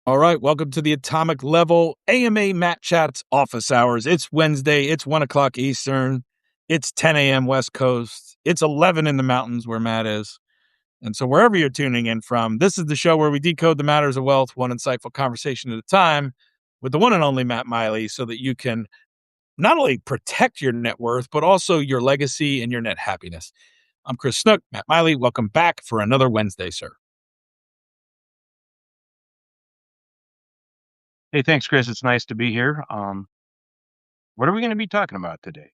All right, welcome to the Atomic Level AMA Matt Chats office hours. It's Wednesday, it's 1 o'clock Eastern, it's 10 a.m. West Coast, it's 11 in the mountains where Matt is. And so wherever you're tuning in from, this is the show where we decode the matters of wealth, one insightful conversation at a time, with the one and only Matt Meuli, so that you can not only protect your net worth, but also your legacy and your net happiness. I'm Chris Snook, Matt Meuli. Welcome back for another Wednesday, sir. Hey, thanks, Chris. It's nice to be here. What are we going to be talking about today?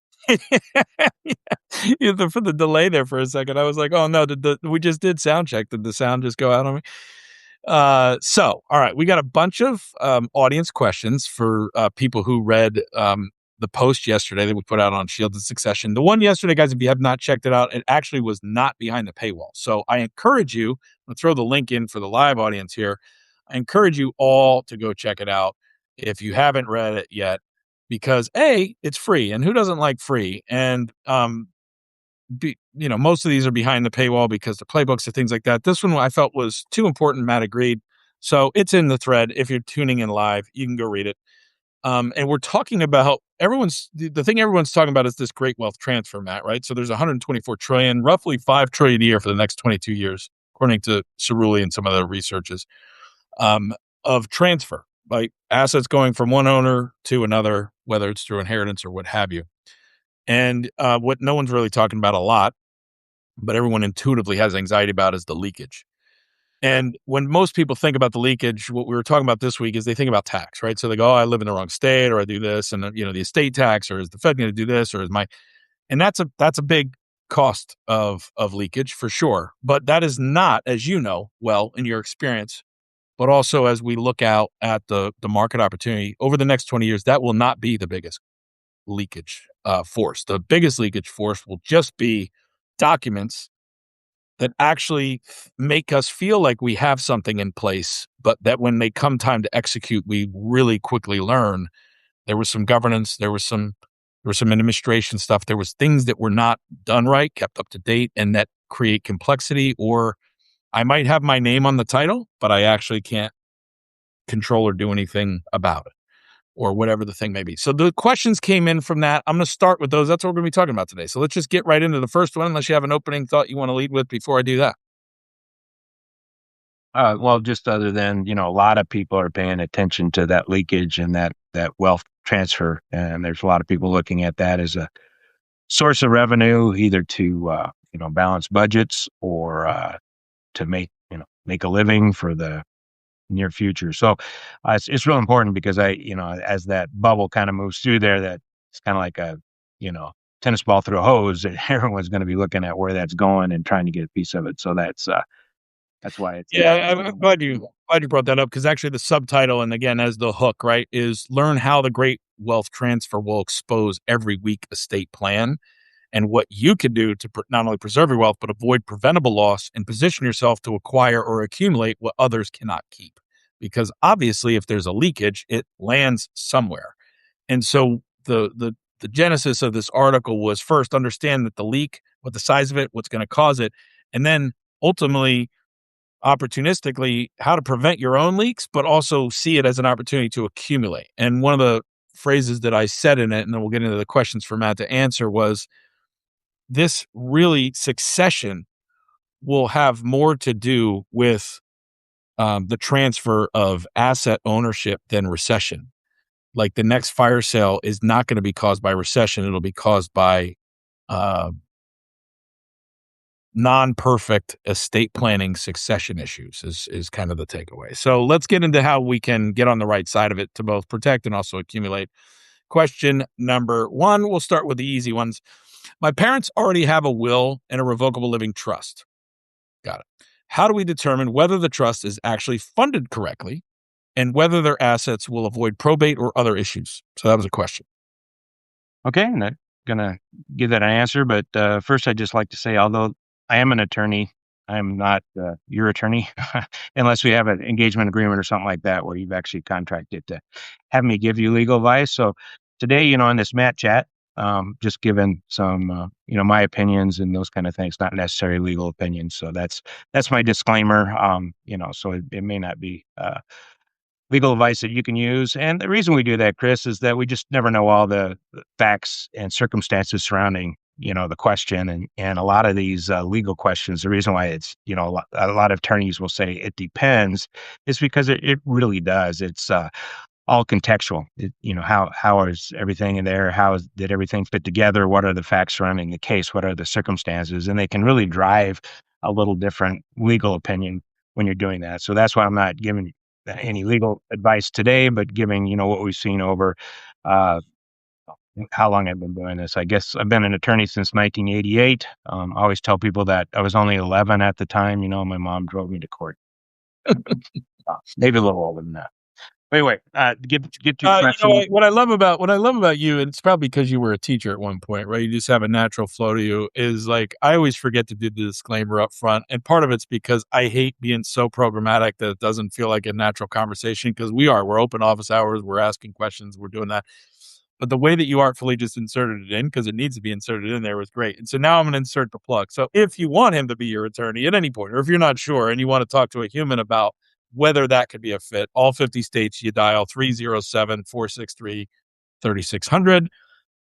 Yeah, for the delay there for a second, I was like, "Oh no, we just did sound check? Did the sound just go out on me?" All right, we got a bunch of audience questions for people who read the post yesterday that we put out on Shielded Succession. The one yesterday, guys, if you have not checked it out, it actually was not behind the paywall. So I encourage you. I'll throw the link in for the live audience here. I encourage you all to go check it out if you haven't read it yet, because it's free, and who doesn't like free? And most of these are behind the paywall because the playbooks and things like that. This one I felt was too important. Matt agreed. So it's in the thread. If you're tuning in live, you can go read it. And we're talking about the thing everyone's talking about is this great wealth transfer, Matt, right? So there's 124 trillion, roughly 5 trillion a year for the next 22 years, according to Cerulli and some other researches, of transfer, like assets going from one owner to another, whether it's through inheritance or what have you. And what no one's really talking about a lot, but everyone intuitively has anxiety about, is the leakage. And when most people think about the leakage, what we were talking about this week is they think about tax, right? So they go, "Oh, I live in the wrong state, or I do this, and the estate tax, or is the Fed going to do this, or is my..." And that's a big cost of leakage for sure. But that is not, as you know well in your experience, but also as we look out at the market opportunity over the next 20 years, that will not be the biggest leakage force. The biggest leakage force will just be documents that actually make us feel like we have something in place, but that when they come time to execute, we really quickly learn there was some governance, there was some administration stuff, there was things that were not done right, kept up to date, and that create complexity. Or I might have my name on the title, but I actually can't control or do anything about it, or whatever the thing may be. So the questions came in from that. I'm going to start with those. That's what we're going to be talking about today. So let's just get right into the first one, unless you have an opening thought you want to lead with before I do that. Well, just other than, a lot of people are paying attention to that leakage and that wealth transfer. And there's a lot of people looking at that as a source of revenue, either to, balance budgets or to make a living for the near future. So it's real important because as that bubble kind of moves through there, that it's kind of like a, tennis ball through a hose. Everyone's going to be looking at where that's going and trying to get a piece of it. So that's why it's I'm glad you brought that up, because actually the subtitle, and again as the hook, right, is learn how the great wealth transfer will expose every weak estate plan, and what you can do to not only preserve your wealth but avoid preventable loss and position yourself to acquire or accumulate what others cannot keep. Because obviously, if there's a leakage, it lands somewhere. And so the genesis of this article was first understand that the leak, what the size of it, what's going to cause it, and then ultimately, opportunistically, how to prevent your own leaks, but also see it as an opportunity to accumulate. And one of the phrases that I said in it, and then we'll get into the questions for Matt to answer, was this really succession will have more to do with the transfer of asset ownership than recession. Like the next fire sale is not going to be caused by recession. It'll be caused by uh, non-perfect estate planning succession issues is kind of the takeaway. So let's get into how we can get on the right side of it to both protect and also accumulate. Question number 1, we'll start with the easy ones. My parents already have a will and a revocable living trust. Got it. How do we determine whether the trust is actually funded correctly and whether their assets will avoid probate or other issues? So that was a question. okay. I'm not gonna give that an answer, but first I'd just like to say, although I am an attorney, I am not your attorney, unless we have an engagement agreement or something like that where you've actually contracted to have me give you legal advice. So today, in this Matt chat, just giving some, my opinions and those kind of things, not necessarily legal opinions. So that's my disclaimer. So it may not be legal advice that you can use. And the reason we do that, Chris, is that we just never know all the facts and circumstances surrounding, the question. And a lot of these legal questions, the reason why it's, a lot of attorneys will say it depends is because it really does. It's all contextual. How is everything in there? Did everything fit together? What are the facts surrounding the case? What are the circumstances? And they can really drive a little different legal opinion when you're doing that. So that's why I'm not giving any legal advice today, but giving, what we've seen over uh, how long I've been doing this. I guess I've been an attorney since 1988. I always tell people that I was only 11 at the time. My mom drove me to court. Maybe a little older than that. Anyway, get to your question. What I love about you, and it's probably because you were a teacher at one point, right? You just have a natural flow to you. Is like I always forget to do the disclaimer up front, and part of it's because I hate being so programmatic that it doesn't feel like a natural conversation. Because we're open office hours, we're asking questions, we're doing that. But the way that you artfully just inserted it in, because it needs to be inserted in there, was great. And so now I'm going to insert the plug. So if you want him to be your attorney at any point, or if you're not sure and you want to talk to a human about whether that could be a fit, all 50 states, you dial 307-463-3600.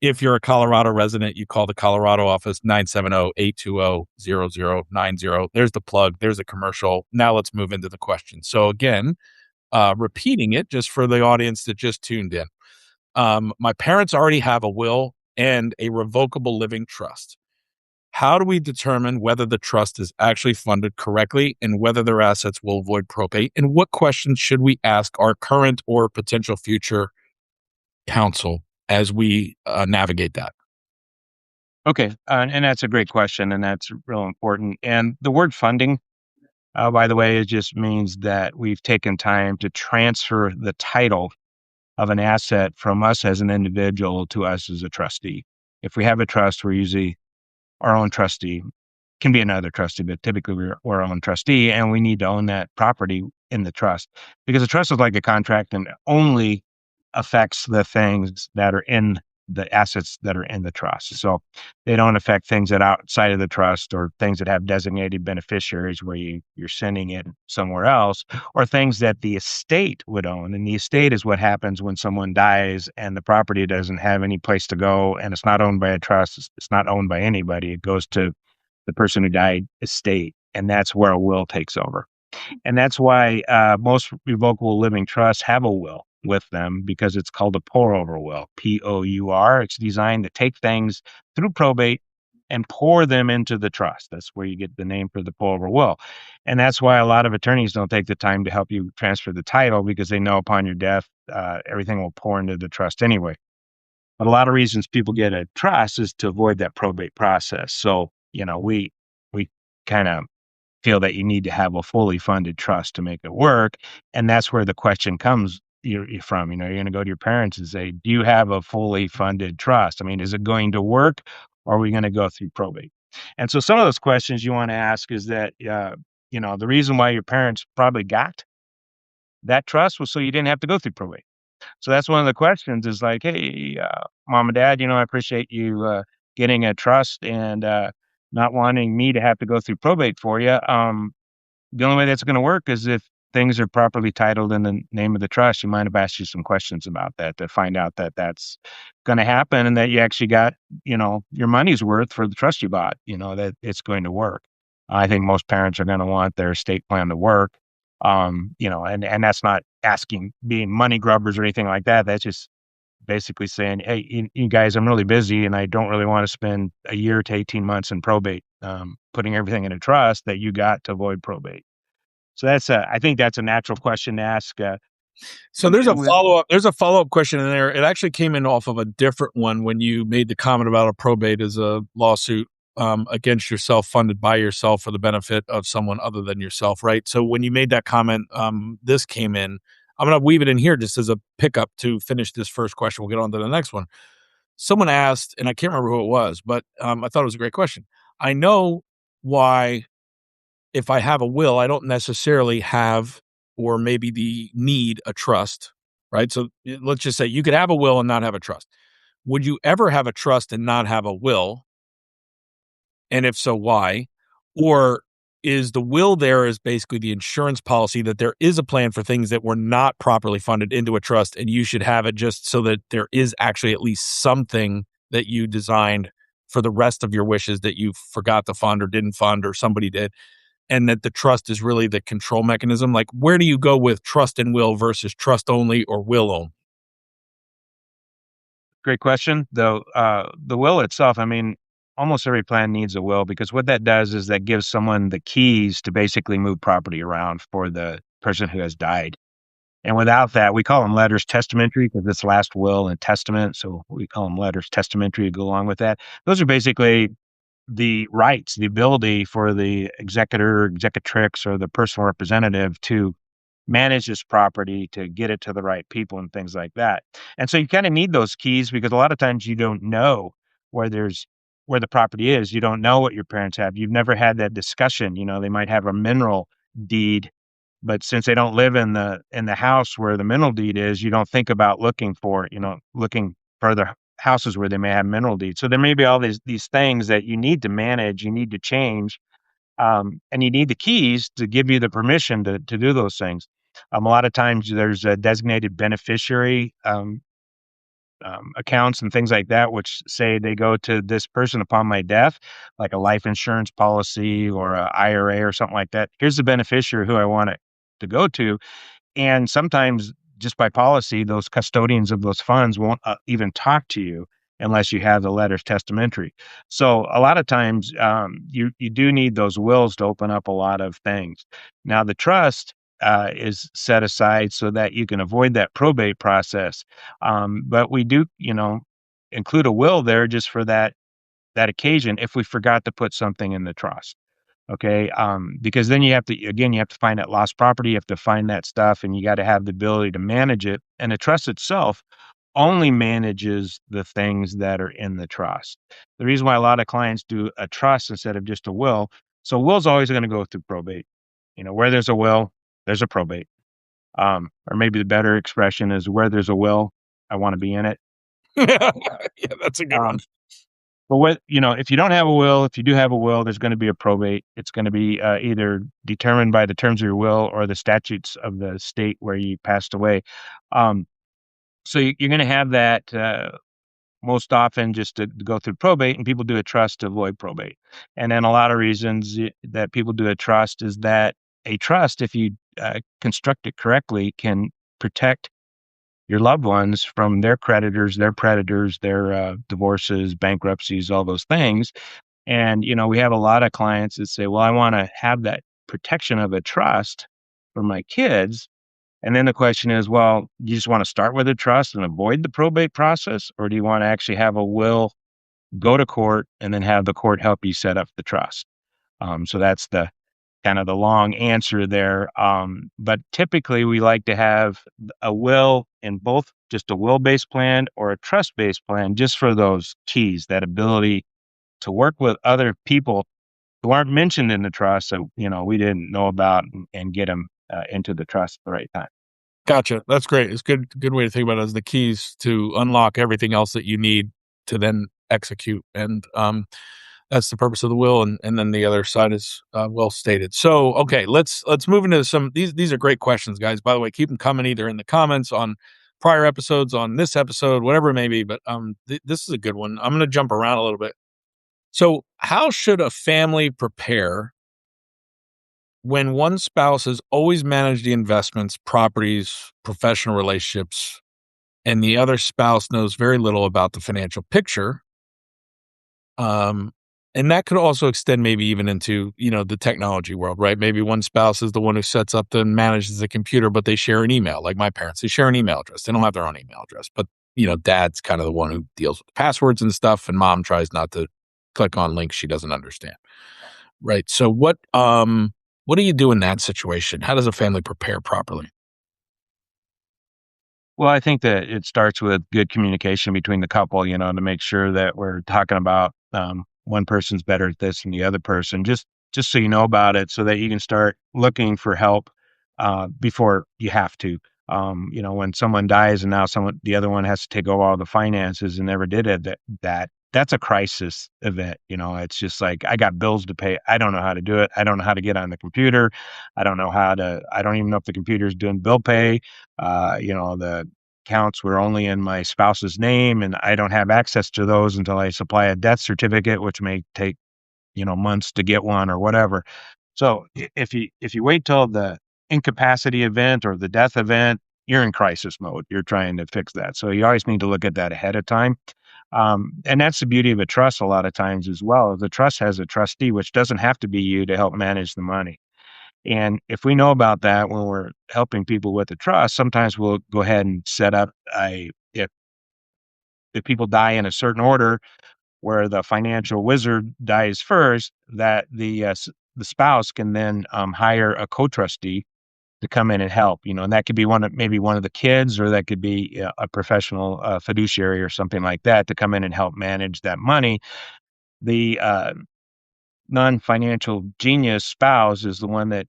If you're a Colorado resident, you call the Colorado office 970-820-0090. There's the plug. There's a commercial. Now let's move into the question. So again, repeating it just for the audience that just tuned in. My parents already have a will and a revocable living trust. How do we determine whether the trust is actually funded correctly and whether their assets will avoid probate? And what questions should we ask our current or potential future counsel as we navigate that? Okay, and that's a great question, and that's real important. And the word funding, by the way, it just means that we've taken time to transfer the title of an asset from us as an individual to us as a trustee. If we have a trust, we're usually our own trustee. Can be another trustee, but typically we're our own trustee, and we need to own that property in the trust because the trust is like a contract and only affects the things that are in the assets that are in the trust. So they don't affect things that are outside of the trust or things that have designated beneficiaries where you're sending it somewhere else or things that the estate would own. And the estate is what happens when someone dies and the property doesn't have any place to go and it's not owned by a trust. It's not owned by anybody. It goes to the person who died estate. And that's where a will takes over. And that's why most revocable living trusts have a will with them because it's called a pour over will, POUR. It's designed to take things through probate and pour them into the trust. That's where you get the name for the pour over will. And that's why a lot of attorneys don't take the time to help you transfer the title because they know upon your death, everything will pour into the trust anyway. But a lot of reasons people get a trust is to avoid that probate process. So, we kind of feel that you need to have a fully funded trust to make it work. And that's where the question comes you're from. You're going to go to your parents and say, do you have a fully funded trust? I mean, is it going to work or are we going to go through probate? And so some of those questions you want to ask is that, the reason why your parents probably got that trust was so you didn't have to go through probate. So that's one of the questions is like, hey, mom and dad, I appreciate you getting a trust and not wanting me to have to go through probate for you. The only way that's going to work is if things are properly titled in the name of the trust. You might have asked you some questions about that to find out that that's going to happen and that you actually got, your money's worth for the trust you bought, that it's going to work. I think most parents are going to want their estate plan to work. And that's not asking being money grubbers or anything like that. That's just basically saying, hey, you guys, I'm really busy and I don't really want to spend a year to 18 months in probate, putting everything in a trust that you got to avoid probate. So I think that's a natural question to ask. So there's a follow-up. There's a follow-up question in there. It actually came in off of a different one when you made the comment about a probate as a lawsuit against yourself, funded by yourself for the benefit of someone other than yourself, right? So when you made that comment, this came in. I'm going to weave it in here just as a pickup to finish this first question. We'll get on to the next one. Someone asked, and I can't remember who it was, but I thought it was a great question. I know why if I have a will, I don't necessarily have or maybe the need a trust, right? So let's just say you could have a will and not have a trust. Would you ever have a trust and not have a will? And if so, why? Or is the will there is basically the insurance policy that there is a plan for things that were not properly funded into a trust, and you should have it just so that there is actually at least something that you designed for the rest of your wishes that you forgot to fund or didn't fund or somebody did, and that the trust is really the control mechanism. Like, where do you go with trust and will versus trust only or will only? Great question. Though the will itself, I mean, almost every plan needs a will because what that does is that gives someone the keys to basically move property around for the person who has died. And without that, we call them letters testamentary because it's last will and testament. So we call them letters testamentary to go along with that. Those are basically the rights, the ability for the executor, executrix, or the personal representative to manage this property, to get it to the right people and things like that. And so you kind of need those keys because a lot of times you don't know where there's where the property is. You don't know what your parents have. You've never had that discussion. You know, they might have a mineral deed, but since they don't live in the house where the mineral deed is, you don't think about looking for it, looking for other houses where they may have mineral deeds. So there may be all these things that you need to manage, you need to change, and you need the keys to give you the permission to do those things. A lot of times there's a designated beneficiary accounts and things like that, which say they go to this person upon my death, like a life insurance policy or a IRA or something like that. Here's the beneficiary who I want it to go to. And sometimes, just by policy, those custodians of those funds won't even talk to you unless you have the letters testamentary. So a lot of times, you do need those wills to open up a lot of things. Now, the trust is set aside so that you can avoid that probate process. But we do, include a will there just for that occasion if we forgot to put something in the trust. Okay, because then you have to find that lost property, you have to find that stuff, and you gotta have the ability to manage it, and the trust itself only manages the things that are in the trust. The reason why a lot of clients do a trust instead of just a will, so a will's always gonna go through probate. Where there's a will, there's a probate. Or maybe the better expression is where there's a will, I wanna be in it. Yeah, that's a good one. Um But if you don't have a will, if you do have a will, there's going to be a probate. It's going to be either determined by the terms of your will or the statutes of the state where you passed away. Um, so you're going to have that most often just to go through probate, and people do a trust to avoid probate. And then a lot of reasons that people do a trust is that a trust, if you construct it correctly, can protect your loved ones from their creditors, their predators, their divorces, bankruptcies, all those things. And, we have a lot of clients that say, well, I want to have that protection of a trust for my kids. And then the question is, well, you just want to start with a trust and avoid the probate process? Or do you want to actually have a will, go to court, and then have the court help you set up the trust? So that's the kind of the long answer there. But typically, we like to have a will in both just a will based plan or a trust based plan, just for those keys, that ability to work with other people who aren't mentioned in the trust. So, we didn't know about and get them into the trust at the right time. Gotcha. That's great. It's good way to think about it as the keys to unlock everything else that you need to then execute. And that's the purpose of the will, and then the other side is well stated. So, okay, let's move into some these are great questions, guys. By the way, keep them coming either in the comments on prior episodes, on this episode, whatever it may be. But this is a good one. I'm going to jump around a little bit. So, how should a family prepare when one spouse has always managed the investments, properties, professional relationships, and the other spouse knows very little about the financial picture? Um, and that could also extend maybe even into, the technology world, right? Maybe one spouse is the one who sets up and manages the computer, but they share an email, like my parents. They share an email address. They don't have their own email address, but dad's kind of the one who deals with the passwords and stuff, and mom tries not to click on links she doesn't understand. Right. So what do you do in that situation? How does a family prepare properly? Well, I think that it starts with good communication between the couple, to make sure that we're talking about one person's better at this than the other person, just so you know about it, so that you can start looking for help before you have to. When someone dies and now the other one has to take over all the finances and never did it, that that's a crisis event. It's just like, I got bills to pay. I don't know how to do it. I don't know how to get on the computer. I don't even know if the computer's doing bill pay. The accounts were only in my spouse's name, and I don't have access to those until I supply a death certificate, which may take, months to get one or whatever. So if you wait till the incapacity event or the death event, you're in crisis mode. You're trying to fix that. So you always need to look at that ahead of time. And that's the beauty of a trust a lot of times as well. The trust has a trustee, which doesn't have to be you to help manage the money. And if we know about that when we're helping people with the trust, sometimes we'll go ahead and set up if people die in a certain order where the financial wizard dies first, that the spouse can then hire a co-trustee to come in and help. And that could be maybe one of the kids, or that could be a professional fiduciary or something like that to come in and help manage that money. The non-financial genius spouse is the one that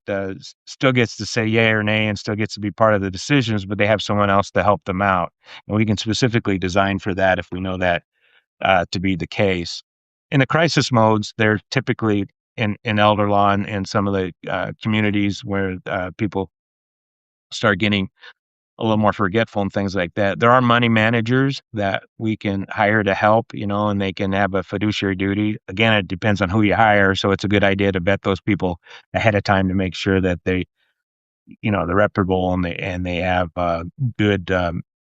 still gets to say yay or nay and still gets to be part of the decisions, but they have someone else to help them out. And we can specifically design for that if we know that to be the case. In the crisis modes, they're typically in elder law and some of the communities where people start getting a little more forgetful and things like that. There are money managers that we can hire to help, and they can have a fiduciary duty. Again, it depends on who you hire. So it's a good idea to vet those people ahead of time to make sure that they're reputable, and they have good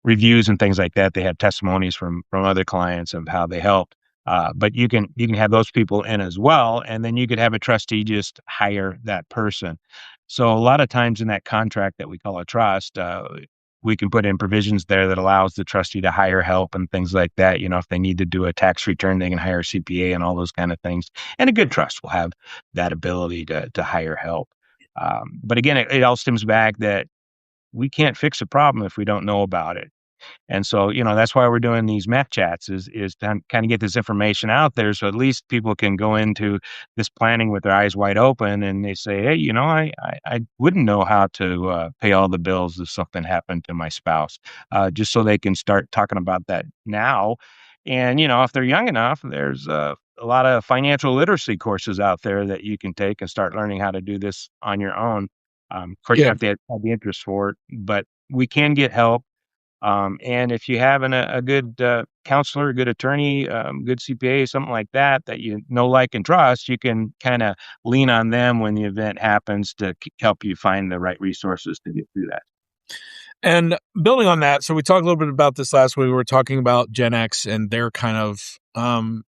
reviews and things like that. They have testimonies from other clients of how they helped. But you can have those people in as well, and then you could have a trustee just hire that person. So a lot of times in that contract that we call a trust, we can put in provisions there that allows the trustee to hire help and things like that. If they need to do a tax return, they can hire a CPA and all those kind of things. And a good trust will have that ability to hire help. But again, it all stems back that we can't fix a problem if we don't know about it. And so, that's why we're doing these meth chats is to kind of get this information out there. So at least people can go into this planning with their eyes wide open, and they say, hey, I wouldn't know how to pay all the bills if something happened to my spouse, just so they can start talking about that now. And, if they're young enough, there's a lot of financial literacy courses out there that you can take and start learning how to do this on your own. Of course, you Yeah. have to have the interest for it, but we can get help. And if you have a good counselor, a good attorney, good CPA, something like that, that you know, like, and trust, you can kind of lean on them when the event happens to help you find the right resources to get through that. And building on that, so we talked a little bit about this last week. We were talking about Gen X and their kind of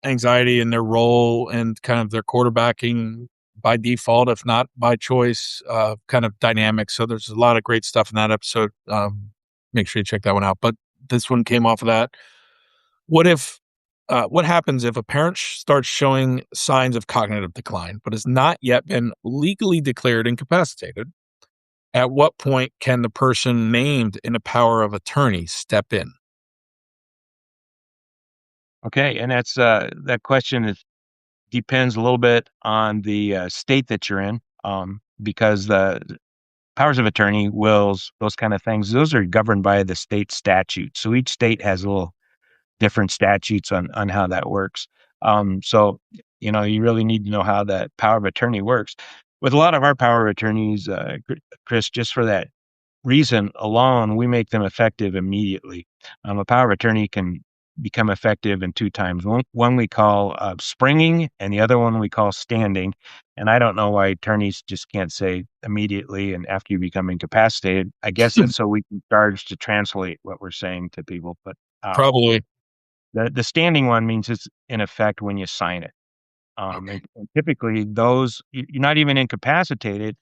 anxiety and their role and kind of their quarterbacking by default, if not by choice, kind of dynamic. So there's a lot of great stuff in that episode. Make sure you check that one out. But this one came off of that. What happens if a parent starts showing signs of cognitive decline, but has not yet been legally declared incapacitated? At what point can the person named in a power of attorney step in? Okay, and that question depends a little bit on the state that you're in, because the powers of attorney, wills, those kind of things, those are governed by the state statute. So each state has a little different statutes on how that works. So, you really need to know how that power of attorney works. With a lot of our power of attorneys, Chris, just for that reason alone, we make them effective immediately. A power of attorney can become effective in two times. One we call springing, and the other one we call standing. And I don't know why attorneys just can't say immediately and after you become incapacitated. I guess it's so we can charge to translate what we're saying to people. But Probably. the standing one means it's in effect when you sign it. Okay. And typically those you're not even incapacitated,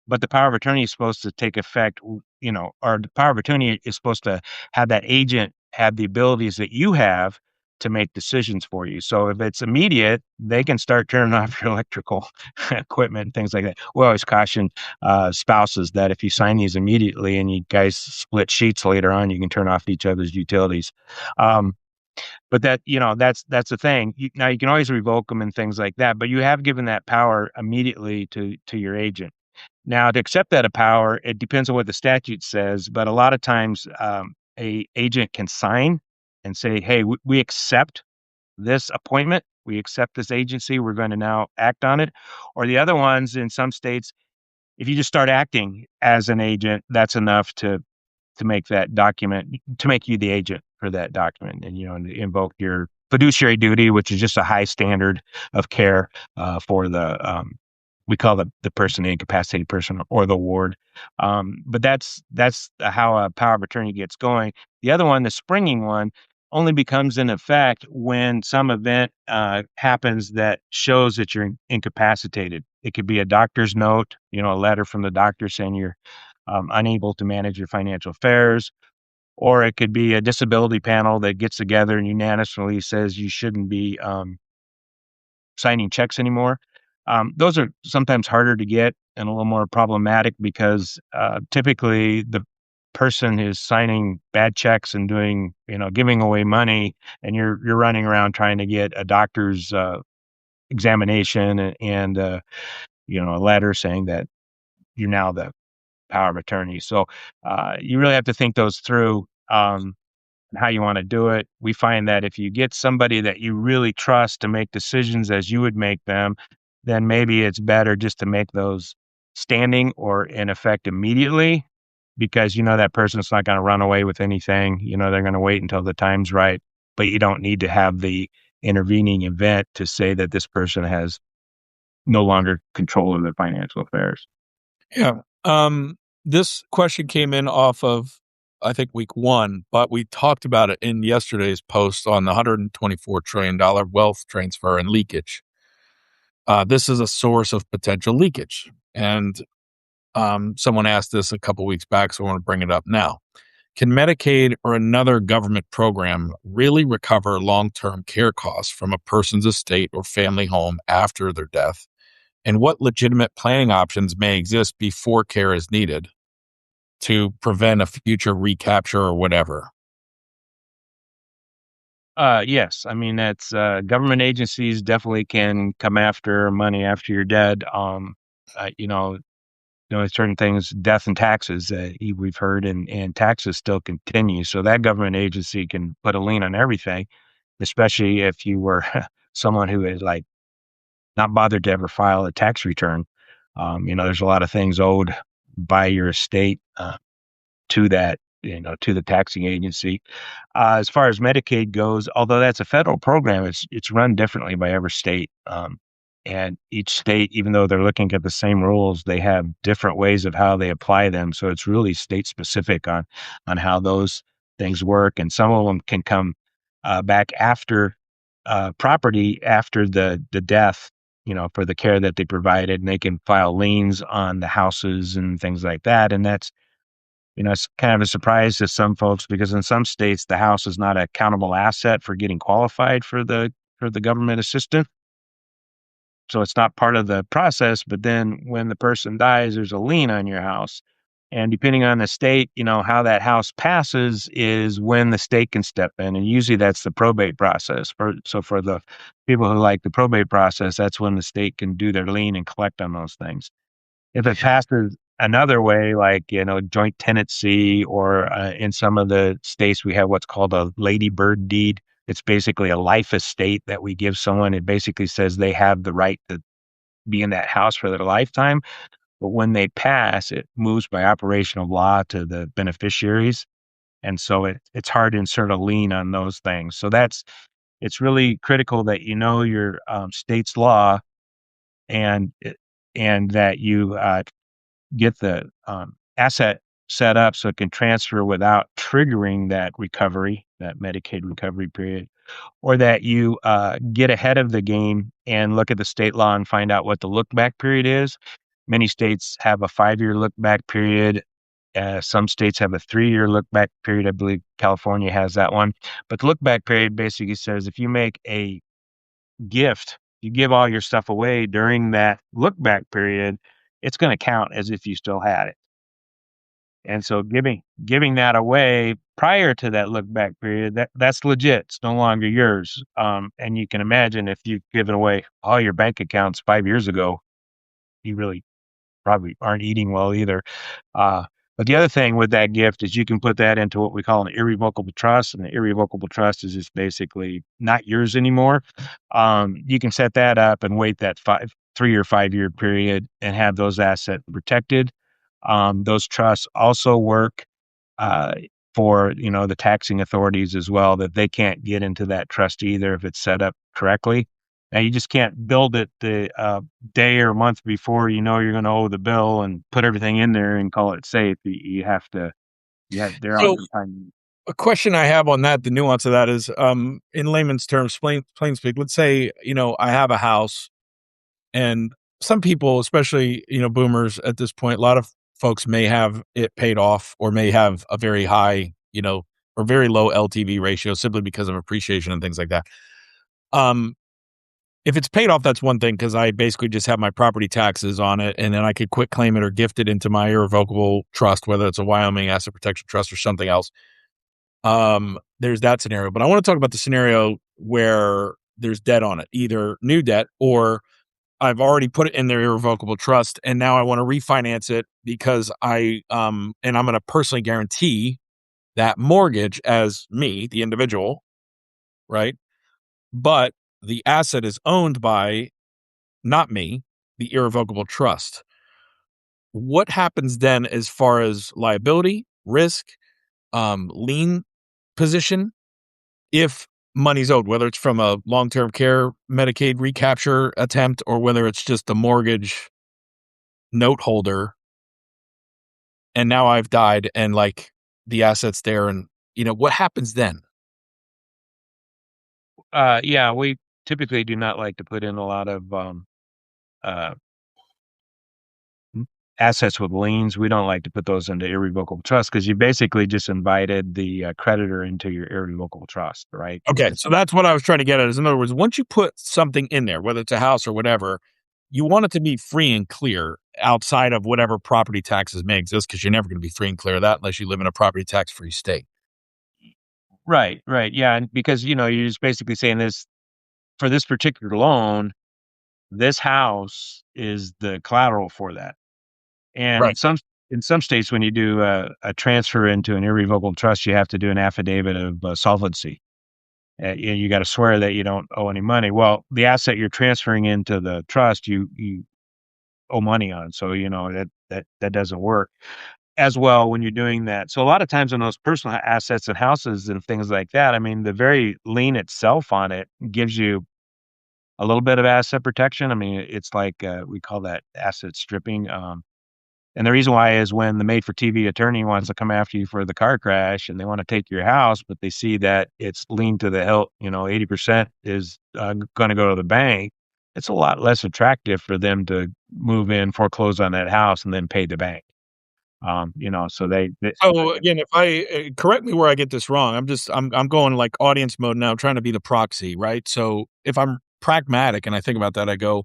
but the power of attorney is supposed to take effect, or the power of attorney is supposed to have that agent have the abilities that you have to make decisions for you. So if it's immediate, they can start turning off your electrical equipment and things like that. We always caution spouses that if you sign these immediately and you guys split sheets later on, you can turn off each other's utilities. Um, but that's the thing. Now you can always revoke them and things like that, but you have given that power immediately to your agent. Now, to accept that a power, it depends on what the statute says, but a lot of times, a agent can sign and say, "Hey, we accept this appointment. We accept this agency. We're going to now act on it. Or the other ones in some states, if you just start acting as an agent, that's enough to make that document to make you the agent for that document, and and invoke your fiduciary duty, which is just a high standard of care for the we call the person the incapacitated person or the ward. But that's how a power of attorney gets going. The other one, the springing one, only becomes in effect when some event happens that shows that you're incapacitated. It could be a doctor's note, a letter from the doctor saying you're unable to manage your financial affairs, or it could be a disability panel that gets together and unanimously says you shouldn't be signing checks anymore. Those are sometimes harder to get and a little more problematic because typically the person is signing bad checks and doing, giving away money, and you're running around trying to get a doctor's examination and a letter saying that you're now the power of attorney. So you really have to think those through. And how you want to do it. We find that if you get somebody that you really trust to make decisions as you would make them, then maybe it's better just to make those standing or in effect immediately, because that person's not going to run away with anything. They're going to wait until the time's right, but you don't need to have the intervening event to say that this person has no longer control of their financial affairs. Yeah. This question came in off of, I think, week one, but we talked about it in yesterday's post on the $124 trillion wealth transfer and leakage. This is a source of potential leakage. And someone asked this a couple weeks back, so I want to bring it up now. Can Medicaid or another government program really recover long-term care costs from a person's estate or family home after their death? And what legitimate planning options may exist before care is needed to prevent a future recapture or whatever? Yes. I mean, that's government agencies definitely can come after money after you're dead. Uh, you know, certain things, death and taxes, we've heard, and taxes still continue. So that government agency can put a lien on everything, especially if you were someone who is like not bothered to ever file a tax return. There's a lot of things owed by your estate to that, to the taxing agency. As far as Medicaid goes, although that's a federal program, it's run differently by every state. And each state, even though they're looking at the same rules, they have different ways of how they apply them. So it's really state specific on how those things work. And some of them can come back after property after the death, for the care that they provided, and they can file liens on the houses and things like that. And that's it's kind of a surprise to some folks because in some states the house is not a countable asset for getting qualified for the government assistance. So it's not part of the process, but then when the person dies, there's a lien on your house. And depending on the state, how that house passes is when the state can step in. And usually that's the probate process. So for the people who like the probate process, that's when the state can do their lien and collect on those things. If it passes another way, like, joint tenancy, or in some of the states, we have what's called a ladybird deed. It's basically a life estate that we give someone. It basically says they have the right to be in that house for their lifetime. But when they pass, it moves by operation of law to the beneficiaries. And so it's hard to insert a lien on those things. So it's really critical that you know your state's law, and and that you get the asset set up so it can transfer without triggering that recovery, that Medicaid recovery period, or that you get ahead of the game and look at the state law and find out what the look back period is. Many states have a 5-year look back period. Some states have a 3-year look back period. I believe California has that one. But the look back period basically says if you make a gift, you give all your stuff away during that look back period, it's going to count as if you still had it. And so giving that away prior to that look back period, that's legit. It's no longer yours. And you can imagine if you've given away all your bank accounts 5 years ago, you really probably aren't eating well either. But the other thing with that gift is you can put that into what we call an irrevocable trust, and the irrevocable trust is just basically not yours anymore. You can set that up and wait that 3 or 5 year period and have those assets protected. Those trusts also work uh, for the taxing authorities as well, that they can't get into that trust either if it's set up correctly. Now you just can't build it the day or month before you know you're going to owe the bill and put everything in there and call it safe. You have to. There are So time. a question I have on that, the nuance of that is, in layman's terms, plain speak. Let's say I have a house, and some people, especially boomers at this point, a lot of folks may have it paid off or may have a very high, or very low LTV ratio simply because of appreciation and things like that. Um, if it's paid off, that's one thing because I basically just have my property taxes on it, and then I could quit claim it or gift it into my irrevocable trust, whether it's a Wyoming Asset Protection Trust or something else. There's that scenario, but I want to talk about the scenario where there's debt on it, either new debt or I've already put it in their irrevocable trust, and now I want to refinance it because and I'm going to personally guarantee that mortgage as me, the individual, right? But the asset is owned by not me, the irrevocable trust. What happens then as far as liability, risk, lien position if money's owed, whether it's from a long-term care Medicaid recapture attempt or whether it's just the mortgage note holder, and now I've died and like the assets there, and what happens then? Yeah, we typically do not like to put in a lot of uh, assets with liens. We don't like to put those into irrevocable trust because you basically just invited the creditor into your irrevocable trust, right? Okay, so that's what I was trying to get at. Is in other words, once you put something in there, whether it's a house or whatever, you want it to be free and clear outside of whatever property taxes may exist, because you're never going to be free and clear of that unless you live in a property tax free state. Right, right, yeah, and because you're just basically saying this for this particular loan, this house is the collateral for that. And Right. in some states, when you do a transfer into an irrevocable trust, you have to do an affidavit of solvency. You got to swear that you don't owe any money. Well, the asset you're transferring into the trust, you owe money on. So that doesn't work as well when you're doing that. So a lot of times on those personal assets and houses and things like that, I mean, the very lien itself on it gives you a little bit of asset protection. I mean, it's like we call that asset stripping. And the reason why is when the made-for-TV attorney wants to come after you for the car crash and they wanna take your house, but they see that it's leaned to the hilt, 80% is, gonna go to the bank, it's a lot less attractive for them to move in, foreclose on that house, and then pay the bank. So they So again, if I correct me where I get this wrong, I'm going like audience mode now, trying to be the proxy, right? So if I'm pragmatic and I think about that, I go,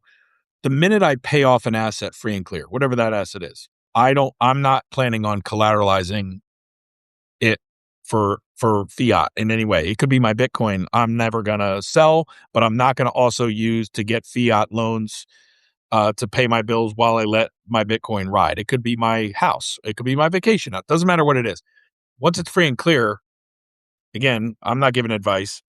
the minute I pay off an asset free and clear, whatever that asset is, I'm not planning on collateralizing it for fiat in any way. It could be my Bitcoin. I'm never gonna sell, but I'm not gonna also use to get fiat loans to pay my bills while I let my Bitcoin ride. It could be my house. It could be my vacation. It doesn't matter what it is. Once it's free and clear, again, I'm not giving advice.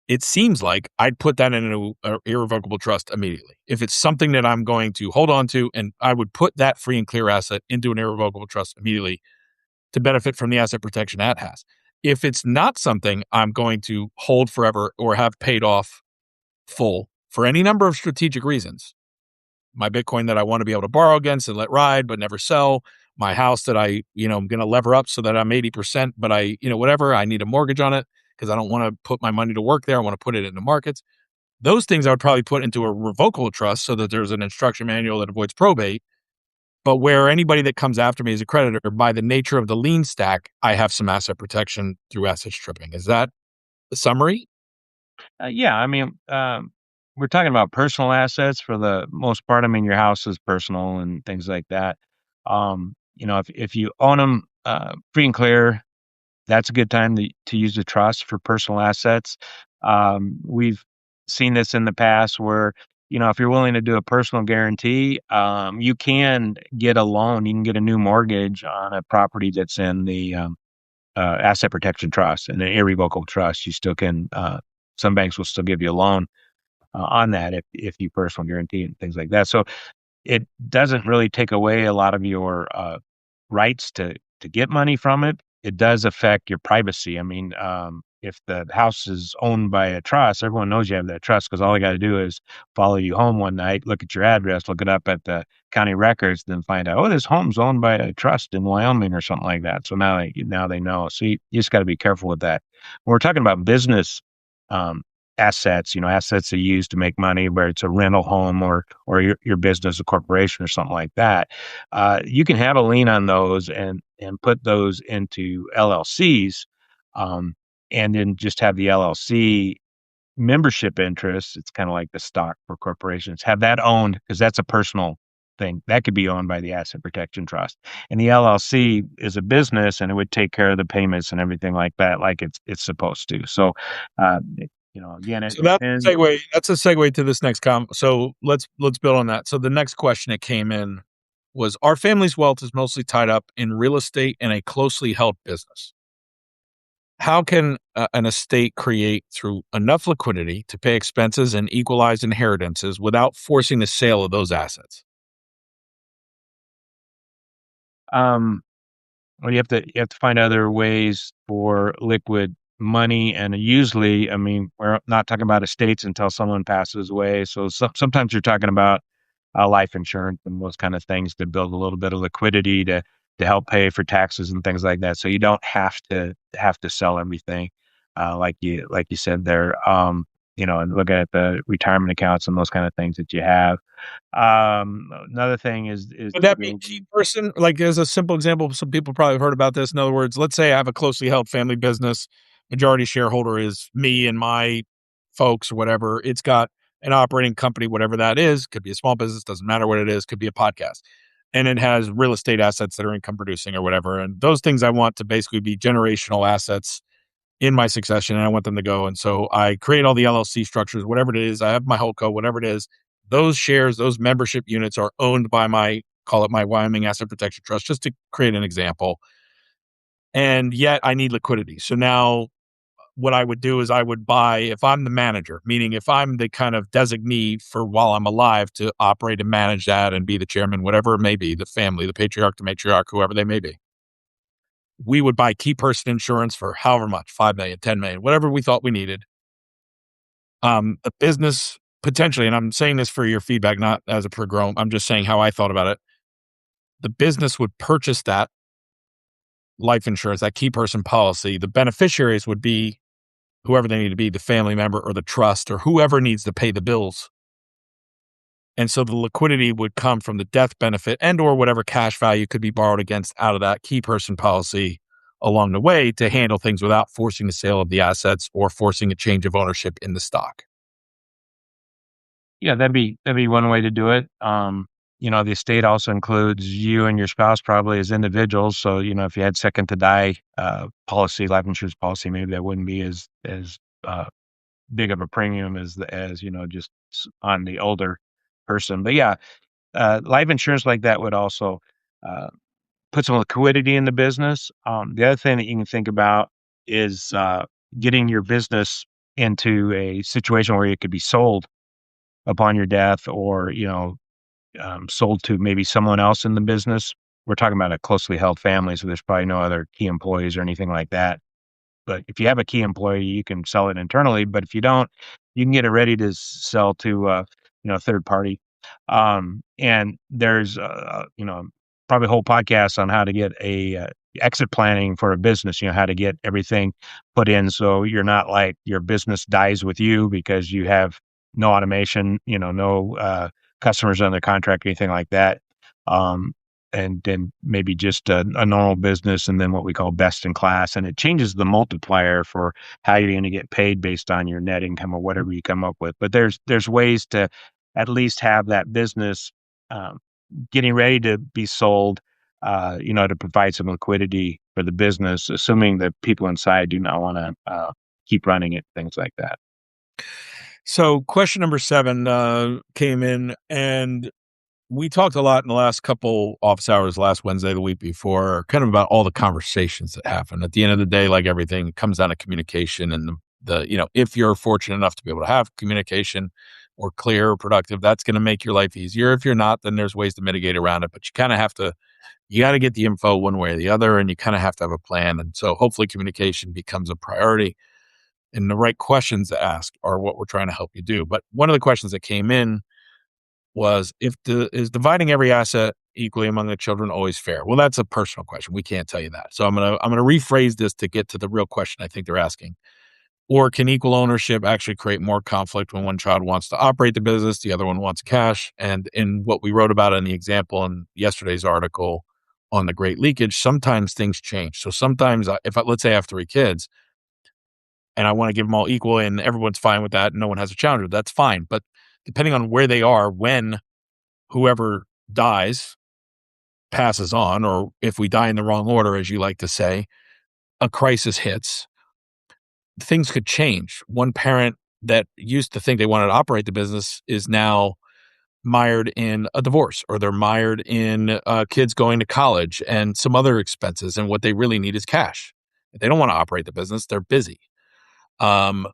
It seems like I'd put that into an irrevocable trust immediately. If it's something that I'm going to hold on to, and I would put that free and clear asset into an irrevocable trust immediately to benefit from the asset protection that has. If it's not something I'm going to hold forever or have paid off full for any number of strategic reasons, my Bitcoin that I want to be able to borrow against and let ride but never sell, my house that I'm going to lever up so that I'm 80%, but whatever, I need a mortgage on it because I don't want to put my money to work there. I want to put it into markets. Those things I would probably put into a revocable trust so that there's an instruction manual that avoids probate. But where anybody that comes after me as a creditor, by the nature of the lien stack, I have some asset protection through asset stripping. Is that the summary? yeah, I mean, we're talking about personal assets for the most part. I mean, your house is personal and things like that. If you own them free and clear, that's a good time to use the trust for personal assets. We've seen this in the past where, if you're willing to do a personal guarantee, you can get a loan. You can get a new mortgage on a property that's in the asset protection trust and an irrevocable trust. You still can. Some banks will still give you a loan on that if you personal guarantee and things like that. So it doesn't really take away a lot of your rights to get money from it. It does affect your privacy. I mean, if the house is owned by a trust, everyone knows you have that trust because all they got to do is follow you home one night, look at your address, look it up at the county records, then find out, oh, this home's owned by a trust in Wyoming or something like that. So now they know. So you just got to be careful with that. When we're talking about business um, assets, assets are used to make money, where it's a rental home or your business, a corporation or something like that. You can have a lien on those and put those into LLCs, um, and then just have the LLC membership interest. It's kind of like the stock for corporations. Have that owned because that's a personal thing that could be owned by the asset protection trust. And the LLC is a business, and it would take care of the payments and everything like that, like it's supposed to. So, again, it So that's a depends. segue. That's a segue to this next So let's build on that. So the next question that came in was: Our family's wealth is mostly tied up in real estate and a closely held business. How can an estate create through enough liquidity to pay expenses and equalize inheritances without forcing the sale of those assets? Um, Well, you have to find other ways for liquid money, and usually, I mean, we're not talking about estates until someone passes away. So sometimes you're talking about life insurance and those kind of things to build a little bit of liquidity to help pay for taxes and things like that. So you don't have to sell everything, like you said there. And look at the retirement accounts and those kind of things that you have. Another thing is Would that be key person? Like, as a simple example, some people probably have heard about this. In other words, let's say I have a closely held family business. Majority shareholder is me and my folks or whatever. It's got an operating company, whatever that is. Could be a small business, doesn't matter what it is. Could be a podcast. And it has real estate assets that are income producing or whatever. And those things I want to basically be generational assets in my succession, and I want them to go. And so I create all the LLC structures, whatever it is. I have my whole co, whatever it is. Those shares, those membership units are owned by my, call it my Wyoming Asset Protection Trust, just to create an example. And yet I need liquidity. So now what I would do is I would buy, if I'm the manager, meaning if I'm the kind of designee for while I'm alive to operate and manage that and be the chairman, whatever it may be, the family, the patriarch, the matriarch, whoever they may be, we would buy key person insurance for however much, 5 million, 10 million, whatever we thought we needed. The business potentially, and I'm saying this for your feedback, not as a pro, I'm just saying how I thought about it. The business would purchase that life insurance, that key person policy. The beneficiaries would be whoever they need to be, the family member or the trust or whoever needs to pay the bills. And so the liquidity would come from the death benefit and or whatever cash value could be borrowed against out of that key person policy along the way to handle things without forcing the sale of the assets or forcing a change of ownership in the stock. Yeah, that'd be one way to do it. The estate also includes you and your spouse probably as individuals. So, if you had second to die policy, life insurance policy, maybe that wouldn't be as uh, big of a premium as just on the older person. But yeah, life insurance like that would also uh, put some liquidity in the business. The other thing that you can think about is getting your business into a situation where it could be sold upon your death, or sold to maybe someone else in the business. We're talking about a closely held family, so there's probably no other key employees or anything like that. But if you have a key employee, you can sell it internally. But if you don't, you can get it ready to sell to third party. And there's probably a whole podcast on how to get a exit planning for a business. How to get everything put in so you're not like your business dies with you because you have no automation, no customers under contract, anything like that. Um, and then maybe just a normal business, and then what we call best in class. And it changes the multiplier for how you're going to get paid based on your net income or whatever you come up with. But there's ways to at least have that business um, getting ready to be sold, to provide some liquidity for the business, assuming that people inside do not want to keep running it, things like that. So question number 7 came in, and we talked a lot in the last couple office hours, last Wednesday, the week before, kind of about all the conversations that happen. At the end of the day, like everything, it comes down to communication and if you're fortunate enough to be able to have communication or clear or productive, that's going to make your life easier. If you're not, then there's ways to mitigate around it. But you kind of have to, you got to get the info one way or the other, and you kind of have to have a plan. And so hopefully communication becomes a priority and the right questions to ask are what we're trying to help you do. But one of the questions that came in was is dividing every asset equally among the children always fair? Well, that's a personal question. We can't tell you that. So I'm gonna rephrase this to get to the real question I think they're asking. Or can equal ownership actually create more conflict when one child wants to operate the business, the other one wants cash? And in what we wrote about in the example in yesterday's article on the great leakage, sometimes things change. So sometimes let's say I have 3 kids and I want to give them all equal and everyone's fine with that and no one has a challenge with that's fine. But depending on where they are when whoever dies passes on, or if we die in the wrong order, as you like to say, a crisis hits, things could change. One parent that used to think they wanted to operate the business is now mired in a divorce, or they're mired in kids going to college and some other expenses. And what they really need is cash. If they don't want to operate the business, they're busy. Um,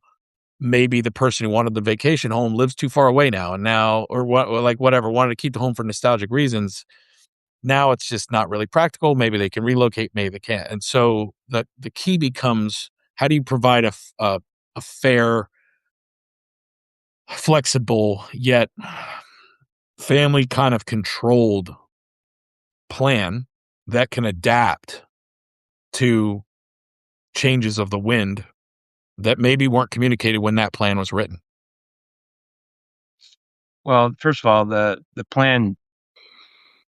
Maybe the person who wanted the vacation home lives too far away now, and now, or what, or like whatever, wanted to keep the home for nostalgic reasons. Now it's just not really practical. Maybe they can relocate, maybe they can't. And so the key becomes how do you provide a fair, flexible, yet family kind of controlled plan that can adapt to changes of the wind that maybe weren't communicated when that plan was written. Well, first of all, the plan,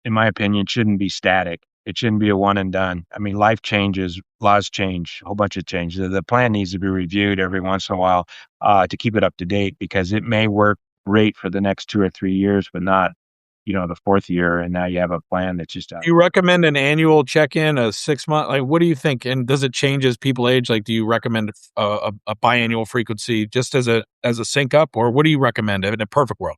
in my opinion, shouldn't be static. It shouldn't be a one and done. I mean, life changes, laws change, a whole bunch of change. The plan needs to be reviewed every once in a while to keep it up to date because it may work great for the next 2 or 3 years, but not, the fourth year. And now you have a plan that's just out. Do you recommend an annual check-in, a 6-month? Like, what do you think? And does it change as people age? Like, do you recommend a biannual frequency just as a sync up, or what do you recommend in a perfect world?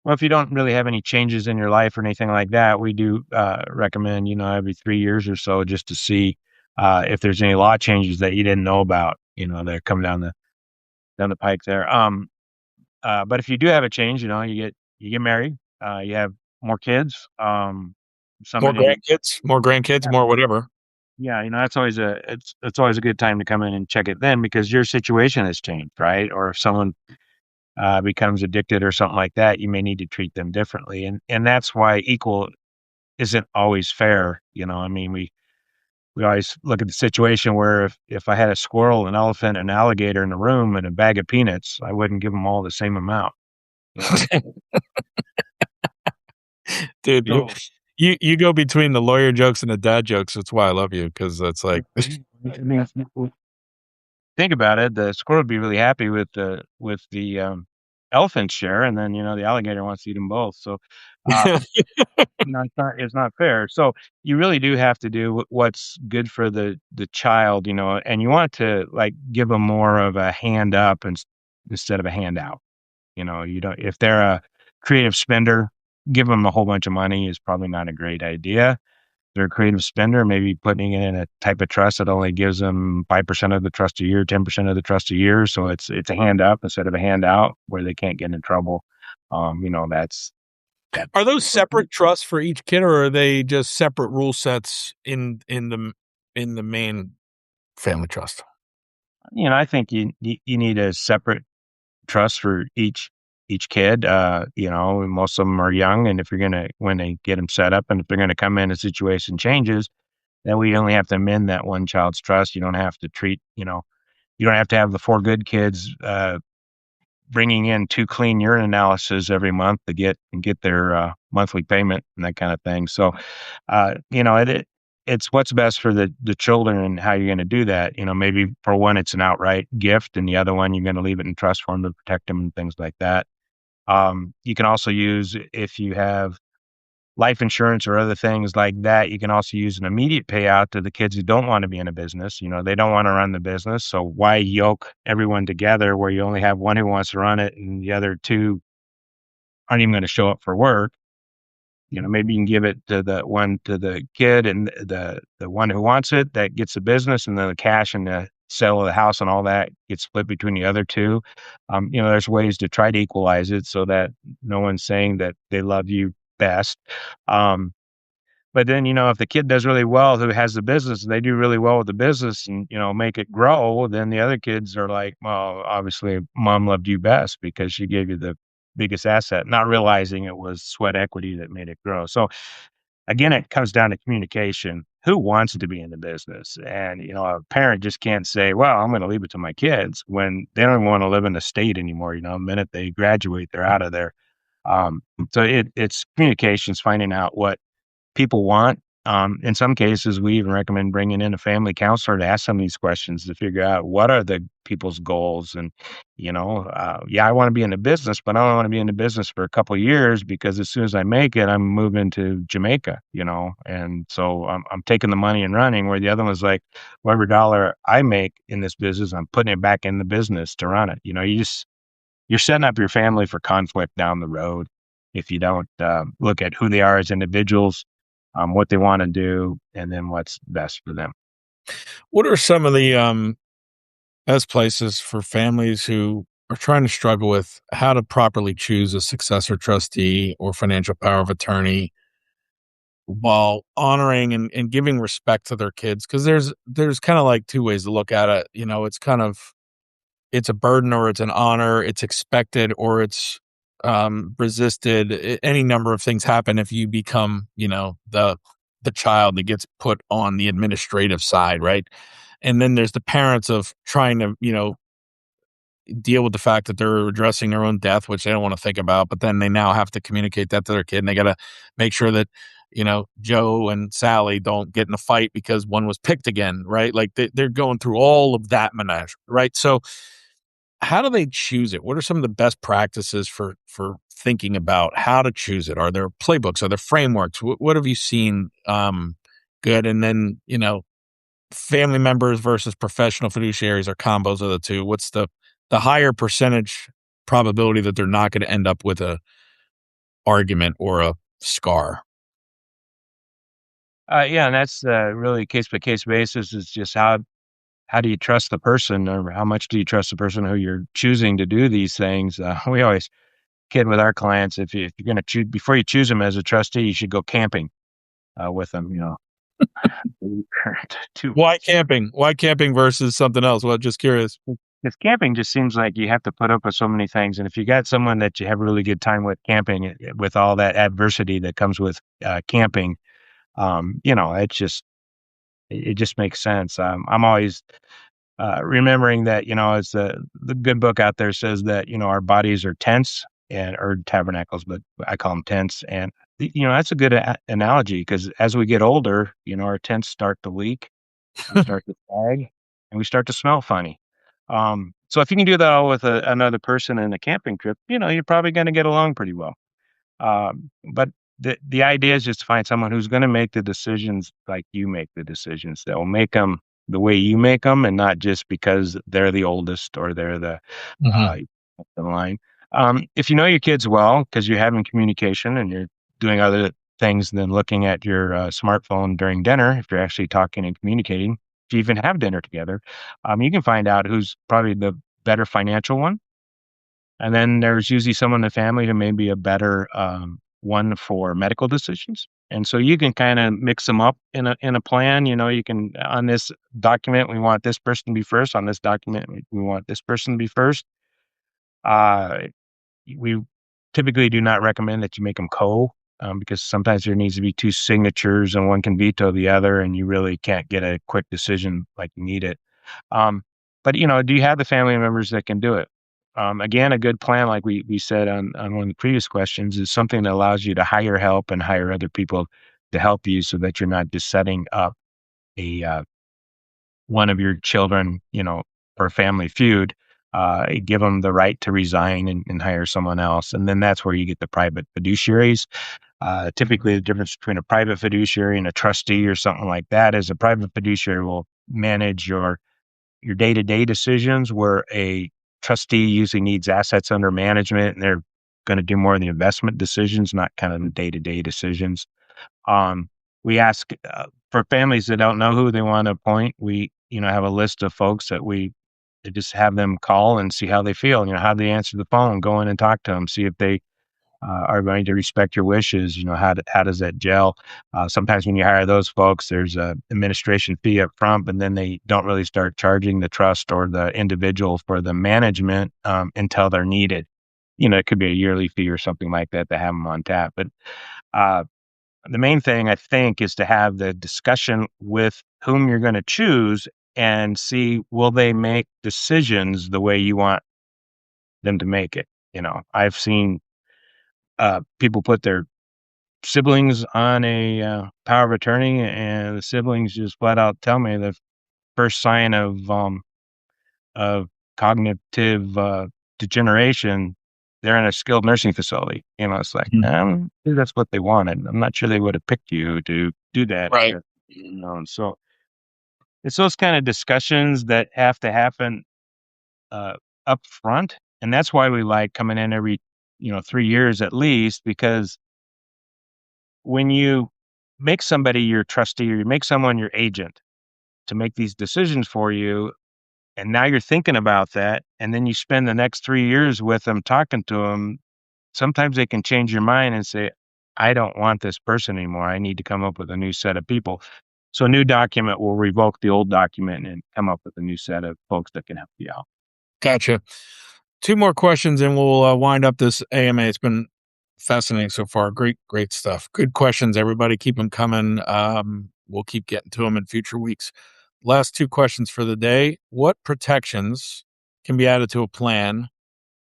Well, if you don't really have any changes in your life or anything like that, we do recommend, every 3 years or so just to see if there's any law changes that you didn't know about, that come down the pike there. But if you do have a change, you get married, you have more kids, somebody, More grandkids, yeah, more whatever. yeah, that's always it's always a good time to come in and check it then because your situation has changed, right? Or if someone becomes addicted or something like that, you may need to treat them differently, and that's why equal isn't always fair. I mean, we always look at the situation where if I had a squirrel, an elephant, an alligator in the room and a bag of peanuts, I wouldn't give them all the same amount. You know, Dude, you so you you go between the lawyer jokes and the dad jokes. That's why I love you because it's like I mean, think about it. The squirrel would be really happy with the elephant's share, and then the alligator wants to eat them both. So. Uh, No, it's not fair. So you really do have to do what's good for the child, and you want to like give them more of a hand up instead of a handout. You don't if they're a creative spender, give them a whole bunch of money is probably not a great idea. If they're a creative spender, maybe putting it in a type of trust that only gives them 5% of the trust a year, 10% of the trust a year. So it's a hand up instead of a handout where they can't get in trouble. That's Are those separate trusts for each kid, or are they just separate rule sets in the main family trust? I think you need a separate trust for each kid. Most of them are young, and if you're gonna when they get them set up, and if they're gonna come in, a situation changes, then we only have to amend that one child's trust. You don't have to you don't have to have the 4 good kids bringing in 2 clean urine analysis every month to get their monthly payment and that kind of thing. So, it's what's best for the children and how you're going to do that. Maybe for one, it's an outright gift, and the other one, you're going to leave it in trust for them to protect them and things like that. You can also use if you have life insurance or other things like that. You can also use an immediate payout to the kids who don't want to be in a business. They don't want to run the business. So why yoke everyone together where you only have one who wants to run it and the other two aren't even going to show up for work? Maybe you can give it to the kid and the one who wants it that gets the business, and then the cash and the sale of the house and all that gets split between the other two. There's ways to try to equalize it so that no one's saying that they love you best. Um, but then, if the kid does really well who has the business, they do really well with the business and, make it grow, then the other kids are like, well, obviously mom loved you best because she gave you the biggest asset, not realizing it was sweat equity that made it grow. So again, it comes down to communication. Who wants to be in the business? And, a parent just can't say, well, I'm going to leave it to my kids when they don't want to live in the state anymore. The minute they graduate, they're out of there. Um, so it's communications, finding out what people want. In some cases, we even recommend bringing in a family counselor to ask some of these questions to figure out what are the people's goals. And, yeah, I want to be in the business, but I don't want to be in the business for a couple of years because as soon as I make it, I'm moving to Jamaica, and so I'm taking the money and running where the other one's like, well, every dollar I make in this business, I'm putting it back in the business to run it. You're setting up your family for conflict down the road if you don't look at who they are as individuals, what they want to do, and then what's best for them. What are some of the best places for families who are trying to struggle with how to properly choose a successor trustee or financial power of attorney while honoring and giving respect to their kids? Because there's kind of like two ways to look at it. It's kind of it's a burden or it's an honor, it's expected or it's resisted. Any number of things happen if you become, the child that gets put on the administrative side, right? And then there's the parents of trying to, deal with the fact that they're addressing their own death, which they don't want to think about, but then they now have to communicate that to their kid and they got to make sure that, Joe and Sally don't get in a fight because one was picked again, right? Like they're going through all of that menage, right? So how do they choose it? What are some of the best practices for thinking about how to choose it? Are there playbooks? Are there frameworks? What have you seen good? And then, family members versus professional fiduciaries or combos of the two. What's the higher percentage probability that they're not going to end up with a argument or a scar? Yeah, and that's really case by case basis. Is just how do you trust the person, or how much do you trust the person who you're choosing to do these things? We always kid with our clients if you're going to choose before you choose them as a trustee, you should go camping with them. Two. Why camping? Why camping versus something else? Well, just curious. Because camping just seems like you have to put up with so many things, and if you got someone that you have a really good time with camping, with all that adversity that comes with camping, it just makes sense. I'm always remembering that it's the good book out there says that our bodies are tents and or tabernacles, but I call them tents, and that's a good analogy because as we get older, our tents start to leak, we start to sag, and we start to smell funny. So if you can do that all with another person in a camping trip, you're probably going to get along pretty well. But the idea is just to find someone who's going to make the decisions like you make the decisions. That will make them the way you make them, and not just because they're the oldest or they're Mhm. uh, the line. If you know your kids well, because you're having communication and you're doing other things than looking at your smartphone during dinner, if you're actually talking and communicating, if you even have dinner together, you can find out who's probably the better financial one. And then there's usually someone in the family who may be a better one for medical decisions. And so you can kind of mix them up in a plan. You can on this document we want this person to be first. On this document we want this person to be first. Uh, we typically do not recommend that you make them because sometimes there needs to be two signatures and one can veto the other, and you really can't get a quick decision like you need it. Um, but do you have the family members that can do it? Again, a good plan, like we said on one of the previous questions, is something that allows you to hire help and hire other people to help you, so that you're not just setting up a one of your children, for a family feud. Give them the right to resign and hire someone else, and then that's where you get the private fiduciaries. Typically, the difference between a private fiduciary and a trustee or something like that is a private fiduciary will manage your day-to-day decisions, where a trustee usually needs assets under management, and they're going to do more of the investment decisions, not kind of the day-to-day decisions. Um, we ask for families that don't know who they want to appoint. We, have a list of folks that we to just have them call and see how they feel. How they answer the phone, go in and talk to them, see if they are going to respect your wishes. How does that gel? Sometimes when you hire those folks, there's a administration fee up front, but then they don't really start charging the trust or the individual for the management until they're needed. It could be a yearly fee or something like that to have them on tap. But uh, the main thing I think is to have the discussion with whom you're going to choose and see, will they make decisions the way you want them to make it. I've seen people put their siblings on a power of attorney, and the siblings just flat out tell me the first sign of cognitive degeneration, they're in a skilled nursing facility. It's like, Mhm. that's what they wanted. I'm not sure they would have picked you to do that. Right. And so it's those kind of discussions that have to happen uh, up front, and that's why we like coming in every 3 years at least, because when you make somebody your trustee or you make someone your agent to make these decisions for you, and now you're thinking about that, and then you spend the next 3 years with them talking to them, sometimes they can change your mind and say, "I don't want this person anymore. I need to come up with a new set of people." So a new document will revoke the old document and come up with a new set of folks that can help you out. Gotcha. Two more questions and we'll wind up this AMA. It's been fascinating so far. Great, great stuff. Good questions, everybody. Keep them coming. We'll keep getting to them in future weeks. Last two questions for the day. What protections can be added to a plan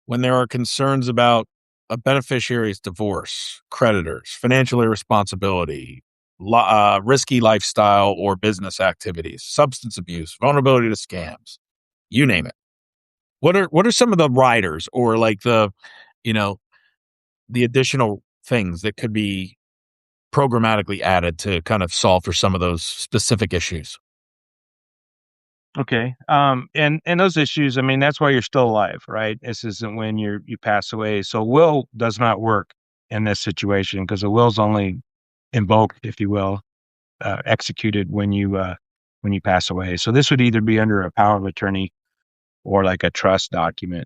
when there are concerns about a beneficiary's divorce, creditors, financial irresponsibility, risky lifestyle or business activities, substance abuse, vulnerability to scams, you name it? What are some of the riders or like you know, the additional things that could be programmatically added to kind of solve for some of those specific issues? Okay. And those issues, I mean, that's why you're still alive, right? This isn't when you pass away. So will does not work in this situation because the will's only invoked, if you will, executed when you pass away. So this would either be under a power of attorney or like a trust document.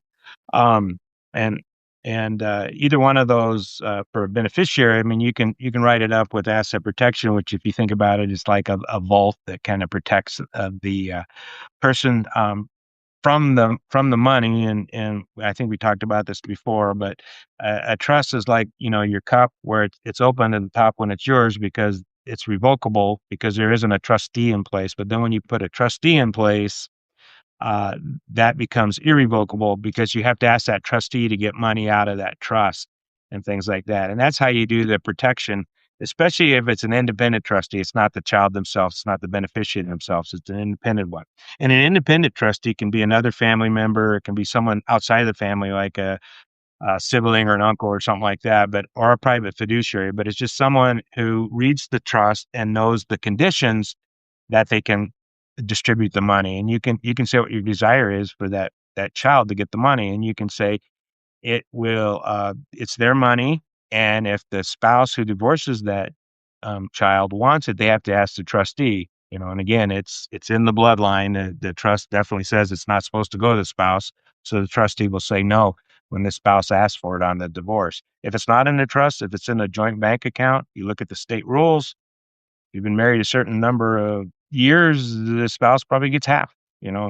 Um, and either one of those for a beneficiary, I mean, you can write it up with asset protection, which if you think about it, is like a vault that kind of protects the person from the money. And I think we talked about this before, but a trust is like your cup, where it's open at the top when it's yours because it's revocable because there isn't a trustee in place. But then when you put a trustee in place, uh, that becomes irrevocable because you have to ask that trustee to get money out of that trust and things like that. And that's how you do the protection, especially if it's an independent trustee. It's not the child themselves, it's not the beneficiary themselves, it's an independent one. And an independent trustee can be another family member, it can be someone outside of the family, like a sibling or an uncle or something like that, but or a private fiduciary. But it's just someone who reads the trust and knows the conditions that they can distribute the money. And you can say what your desire is for that child to get the money, and you can say it's their money, and if the spouse who divorces that child wants it, they have to ask the trustee. And again, it's in the bloodline. The trust definitely says it's not supposed to go to the spouse, so the trustee will say no when the spouse asks for it on the divorce. If it's not in the trust, if it's in a joint bank account, you look at the state rules. You've been married a certain number of years, the spouse probably gets half.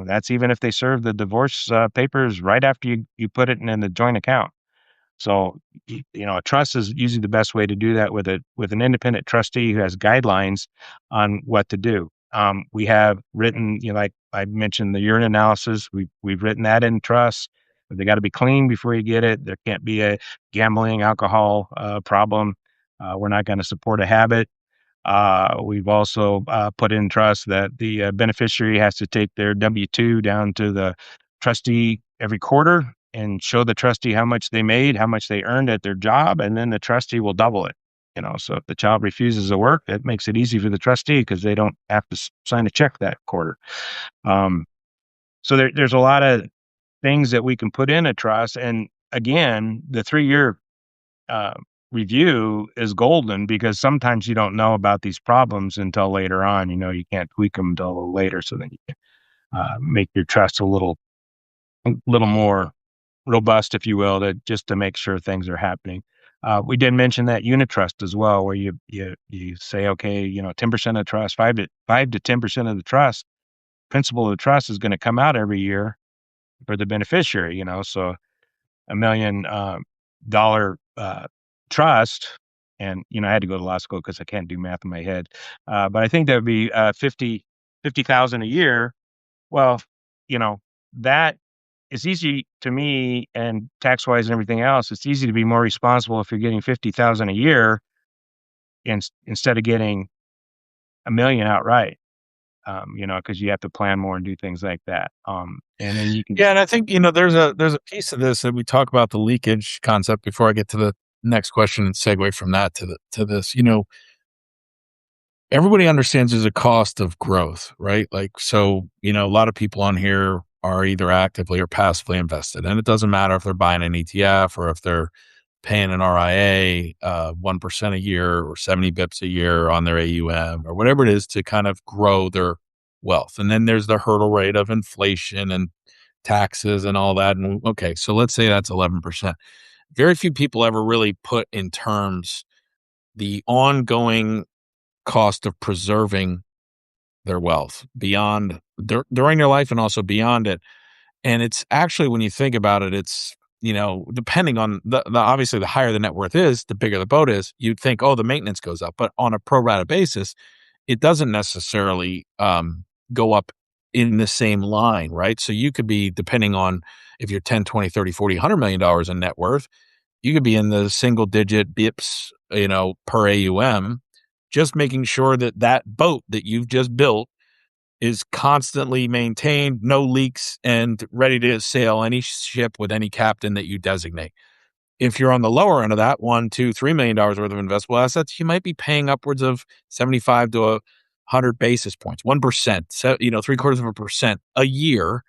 That's even if they serve the divorce papers right after you put it in the joint account. So, a trust is usually the best way to do that with an independent trustee who has guidelines on what to do. We have written, like I mentioned, the urine analysis. We've written that in trust. They got to be clean before you get it. There can't be a gambling, alcohol problem. We're not going to support a habit. We've also put in trust that the beneficiary has to take their W-2 down to the trustee every quarter and show the trustee how much they made, how much they earned at their job, and then the trustee will double it. So if the child refuses to work, it makes it easy for the trustee because they don't have to sign a check that quarter. Um, so there's a lot of things that we can put in a trust. And again, the 3-year uh, review is golden because sometimes you don't know about these problems until later on. You can't tweak them until a little later. So then you can make your trust a little more robust, if you will, to make sure things are happening. We did mention that unit trust as well, where you say, okay, 10% of trust, 5 to 10% of the trust, principal of the trust is going to come out every year for the beneficiary. So $1 million trust, and I had to go to law school because I can't do math in my head, but I think that would be 50,000 a year. Well, that it's easy to me, and tax-wise and everything else, it's easy to be more responsible if you're getting 50,000 a year instead of getting 1 million outright, because you have to plan more and do things like that. And then you can. Yeah, and I think, there's a piece of this that we talk about the leakage concept before I get to the next question and segue from that to this. Everybody understands there's a cost of growth, right? Like, so, a lot of people on here are either actively or passively invested. And it doesn't matter if they're buying an ETF or if they're paying an RIA 1% a year or 70 bips a year on their AUM or whatever it is to kind of grow their wealth. And then there's the hurdle rate of inflation and taxes and all that. And okay, so let's say that's 11%. Very few people ever really put in terms the ongoing cost of preserving their wealth beyond during their life and also beyond it. And it's actually, when you think about it, it's, depending on the obviously the higher the net worth is, the bigger the boat is, you'd think, oh, the maintenance goes up. But on a pro rata basis, it doesn't necessarily go up in the same line, right? So you could be, depending on if you're 10, 20, 30, 40, $100 million in net worth, you could be in the single digit bips, per AUM, just making sure that that boat that you've just built is constantly maintained, no leaks, and ready to sail any ship with any captain that you designate. If you're on the lower end of that, $1, 2, $3 million worth of investable assets, you might be paying upwards of 75 to 100 basis points, 1%, so, three quarters of a percent a year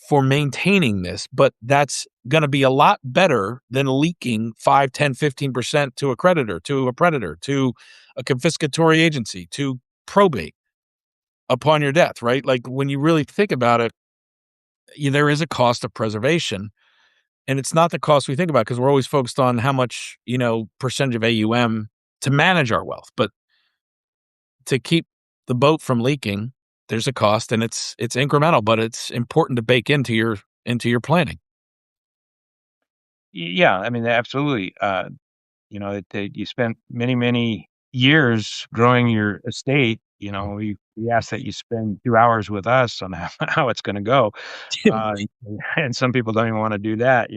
for maintaining this. But that's going to be a lot better than leaking 5, 10, 15% to a creditor, to a predator, to a confiscatory agency, to probate upon your death, right? Like, when you really think about it, there is a cost of preservation. And it's not the cost we think about because we're always focused on how much, percentage of AUM to manage our wealth. But to keep the boat from leaking, there's a cost, and it's incremental, but it's important to bake into your planning. Yeah, I mean, absolutely. You spent many, many years growing your estate. We ask that you spend 2 hours with us on how it's going to go. Uh, and some people don't even want to do that.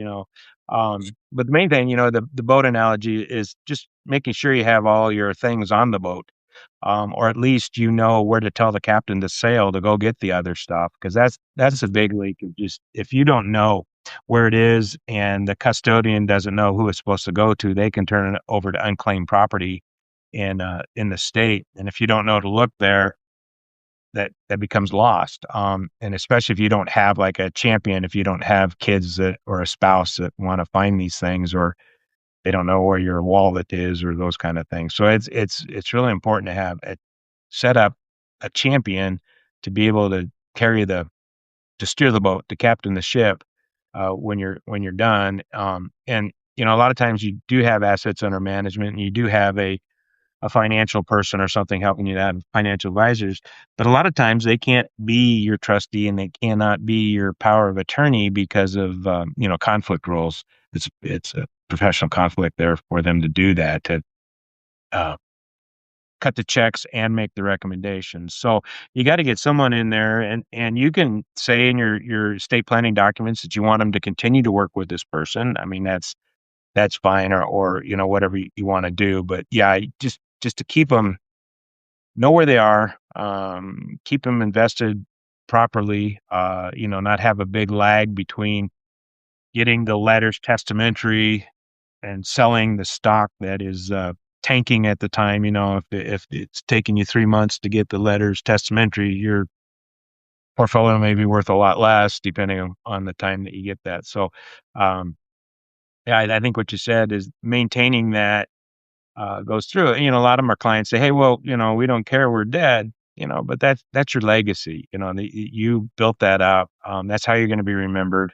But the main thing, the boat analogy is just making sure you have all your things on the boat. Or at least you know where to tell the captain to sail to go get the other stuff, because that's a big leak. Of just, if you don't know where it is and the custodian doesn't know who it's supposed to go to, they can turn it over to unclaimed property in the state. And if you don't know to look there, that becomes lost. And especially if you don't have like a champion, if you don't have kids or a spouse that want to find these things, or they don't know where your wallet is, or those kind of things. So it's really important to have set up a champion to be able to carry to steer the boat, to captain the ship when you're done. And a lot of times you do have assets under management, and you do have a financial person or something helping you out, financial advisors. But a lot of times they can't be your trustee, and they cannot be your power of attorney because of conflict rules. It's a professional conflict there for them to do that, to uh, cut the checks and make the recommendations. So you got to get someone in there, and you can say in your estate planning documents that you want them to continue to work with this person. I mean, that's fine, or whatever you want to do. But yeah, just to keep them, know where they are, keep them invested properly, not have a big lag between getting the letters testamentary and selling the stock that is tanking at the time, if it's taking you 3 months to get the letters testamentary, your portfolio may be worth a lot less depending on the time that you get that. So, um, yeah, I think what you said is maintaining that goes through it. A lot of our clients say, "Hey, well, we don't care, we're dead." But that's your legacy. You built that up. That's how you're going to be remembered.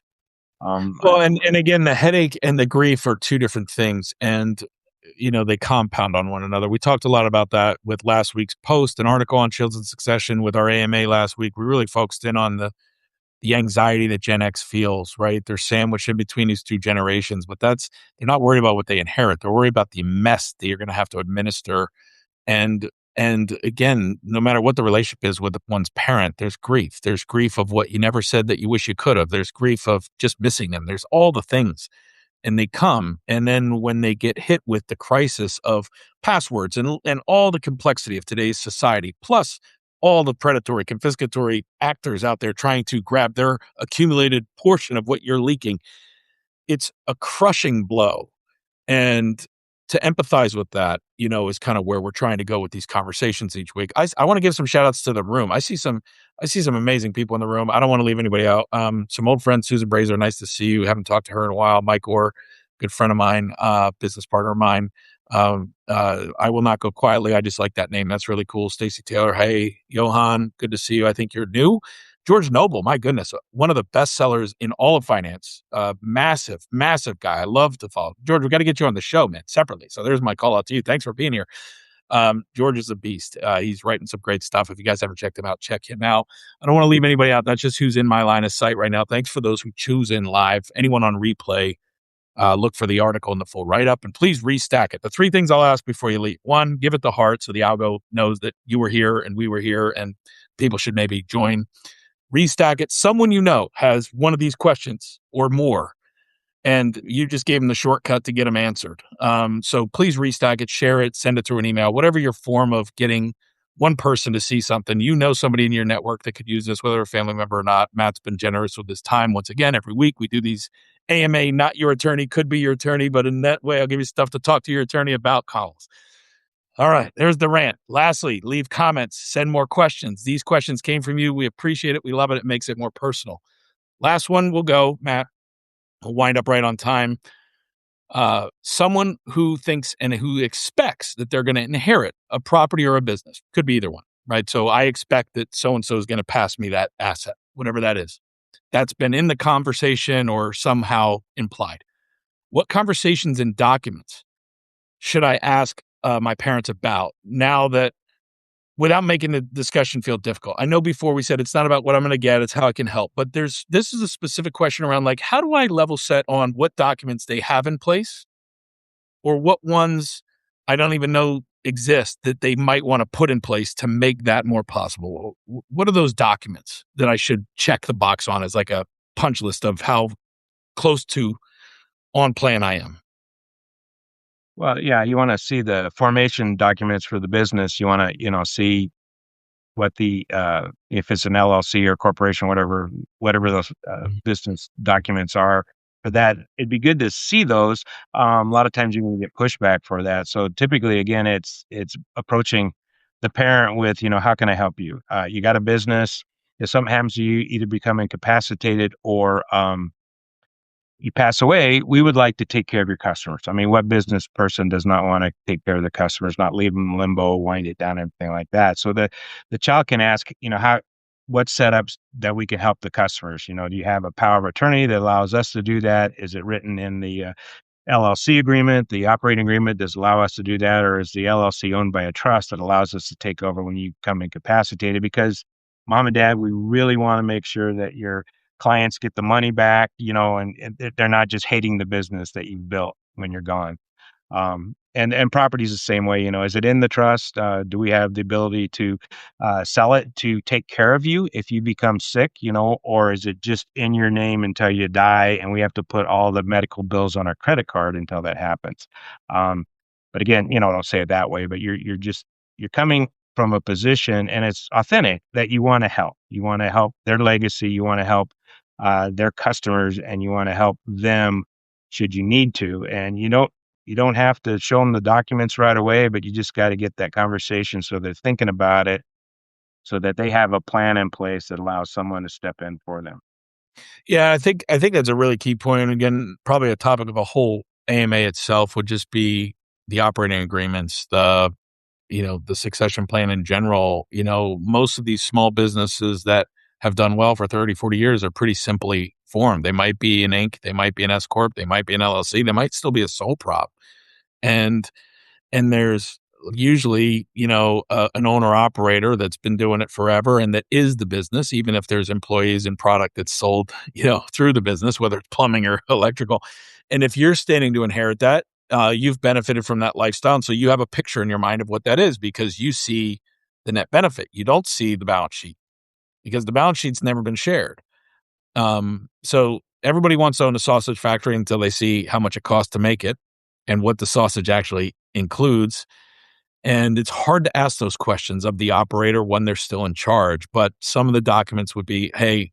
Um, Well, and again, the headache and the grief are 2 different things, and, they compound on one another. We talked a lot about that with last week's post, an article on Children Succession with our AMA last week. We really focused in on the anxiety that Gen X feels, right? They're sandwiched in between these 2 generations, but they're not worried about what they inherit. They're worried about the mess that you're gonna have to administer. And and again, no matter what the relationship is with one's parent, there's grief. There's grief of what you never said that you wish you could have. There's grief of just missing them. There's all the things. And they come. And then when they get hit with the crisis of passwords and all the complexity of today's society, plus all the predatory, confiscatory actors out there trying to grab their accumulated portion of what you're leaking, it's a crushing blow. And to empathize with that, is kind of where we're trying to go with these conversations each week. I want to give some shout outs to the room. I see some amazing people in the room. I don't want to leave anybody out. Some old friends, Susan Brazer, nice to see you. Haven't talked to her in a while. Mike Orr, good friend of mine, business partner of mine. I will not go quietly. I just like that name. That's really cool. Stacy Taylor. Hey, Johan, good to see you. I think you're new. George Noble, my goodness, one of the best sellers in all of finance. Massive, massive guy. I love to follow. George, we got to get you on the show, man, separately. So there's my call out to you. Thanks for being here. George is a beast. He's writing some great stuff. If you guys haven't checked him out, check him out. I don't want to leave anybody out. That's just who's in my line of sight right now. Thanks for those who choose in live. Anyone on replay, look for the article and the full write up, and please restack it. The 3 things I'll ask before you leave: 1, give it the heart so the algo knows that you were here and we were here, and people should maybe join. Restack it. Someone has one of these questions or more, and you just gave them the shortcut to get them answered. So please restack it, share it, send it through an email, whatever your form of getting one person to see something. Somebody in your network that could use this, whether a family member or not. Matt's been generous with his time. Once again, every week we do these AMA, not your attorney, could be your attorney, but in that way, I'll give you stuff to talk to your attorney about calls. All right, there's the rant. Lastly, leave comments, send more questions. These questions came from you. We appreciate it. We love it. It makes it more personal. Last one will go, Matt. We'll wind up right on time. Someone who thinks and who expects that they're going to inherit a property or a business. Could be either one, right? So I expect that so-and-so is going to pass me that asset, whatever that is. That's been in the conversation or somehow implied. What conversations and documents should I ask my parents about now that, without making the discussion feel difficult? I know before we said it's not about what I'm going to get, it's how I can help. But this is a specific question around, like, how do I level set on what documents they have in place, or what ones I don't even know exist that they might want to put in place to make that more possible? What are those documents that I should check the box on as like a punch list of how close to on plan I am? well, yeah, you want to see the formation documents for the business. You want to, see what the if it's an LLC or corporation, whatever those business documents are for that. It'd be good to see those. A lot of times you're going to get pushback for that. So typically, again, it's approaching the parent with, how can I help you? You got a business. If something happens to you, either become incapacitated or you pass away, we would like to take care of your customers. I mean, what business person does not want to take care of the customers, not leave them in limbo, wind it down, everything like that. So the child can ask, what setups that we can help the customers. Do you have a power of attorney that allows us to do that? Is it written in the LLC agreement, the operating agreement does allow us to do that, or is the LLC owned by a trust that allows us to take over when you come incapacitated? Because mom and dad, we really want to make sure that your clients get the money back, and they're not just hating the business that you've built when you're gone. And property is the same way. Is it in the trust? Do we have the ability to sell it to take care of you if you become sick? Or is it just in your name until you die, and we have to put all the medical bills on our credit card until that happens? But again, don't say it that way. But you're coming from a position, and it's authentic that you want to help. You want to help their legacy. You want to help their customers, and you want to help them should you need to. And You don't have to show them the documents right away, but you just got to get that conversation so they're thinking about it, so that they have a plan in place that allows someone to step in for them. Yeah, I think that's a really key point. And again, probably a topic of a whole AMA itself would just be the operating agreements, the succession plan in general. Most of these small businesses that have done well for 30, 40 years are pretty simply formed. They might be an Inc., they might be an S corp, they might be an LLC, they might still be a sole prop. And there's usually, an owner operator that's been doing it forever and that is the business, even if there's employees and product that's sold, through the business, whether it's plumbing or electrical. And if you're standing to inherit that, you've benefited from that lifestyle. And so you have a picture in your mind of what that is because you see the net benefit. You don't see the balance sheet because the balance sheet's never been shared. So everybody wants to own a sausage factory until they see how much it costs to make it and what the sausage actually includes. And it's hard to ask those questions of the operator when they're still in charge. But some of the documents would be, hey,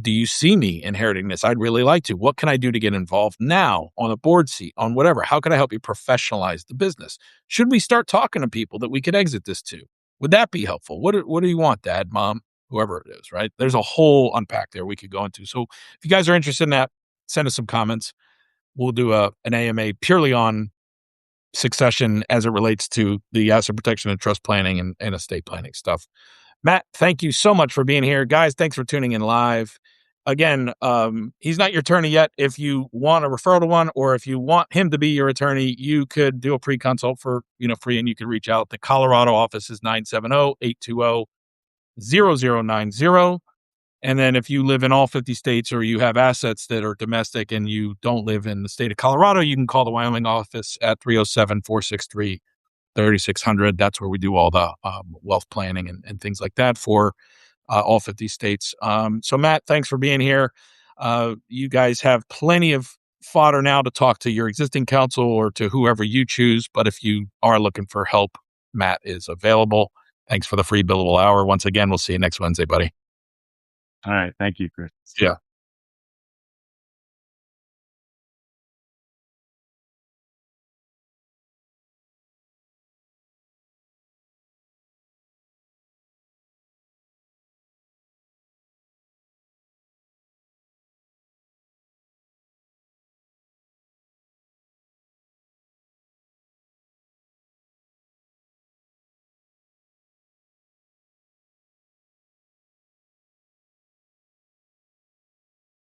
do you see me inheriting this? I'd really like to. What can I do to get involved now on a board seat, on whatever? How can I help you professionalize the business? Should we start talking to people that we could exit this to? Would that be helpful? What do you want, dad, mom, whoever it is, right? There's a whole unpack there we could go into. So if you guys are interested in that, send us some comments. We'll do an AMA purely on succession as it relates to the asset protection and trust planning and estate planning stuff. Matt, thank you so much for being here. Guys, thanks for tuning in live. Again, he's not your attorney yet. If you want a referral to one, or if you want him to be your attorney, you could do a pre-consult for, free, and you can reach out. The Colorado office is 970-820-0090. And then if you live in all 50 states or you have assets that are domestic and you don't live in the state of Colorado, you can call the Wyoming office at 307-463-3600. That's where we do all the wealth planning and things like that for all 50 states. So, Matt, thanks for being here. You guys have plenty of fodder now to talk to your existing counsel or to whoever you choose. But if you are looking for help, Matt is available. Thanks for the free billable hour. Once again, we'll see you next Wednesday, buddy. All right. Thank you, Chris. Yeah.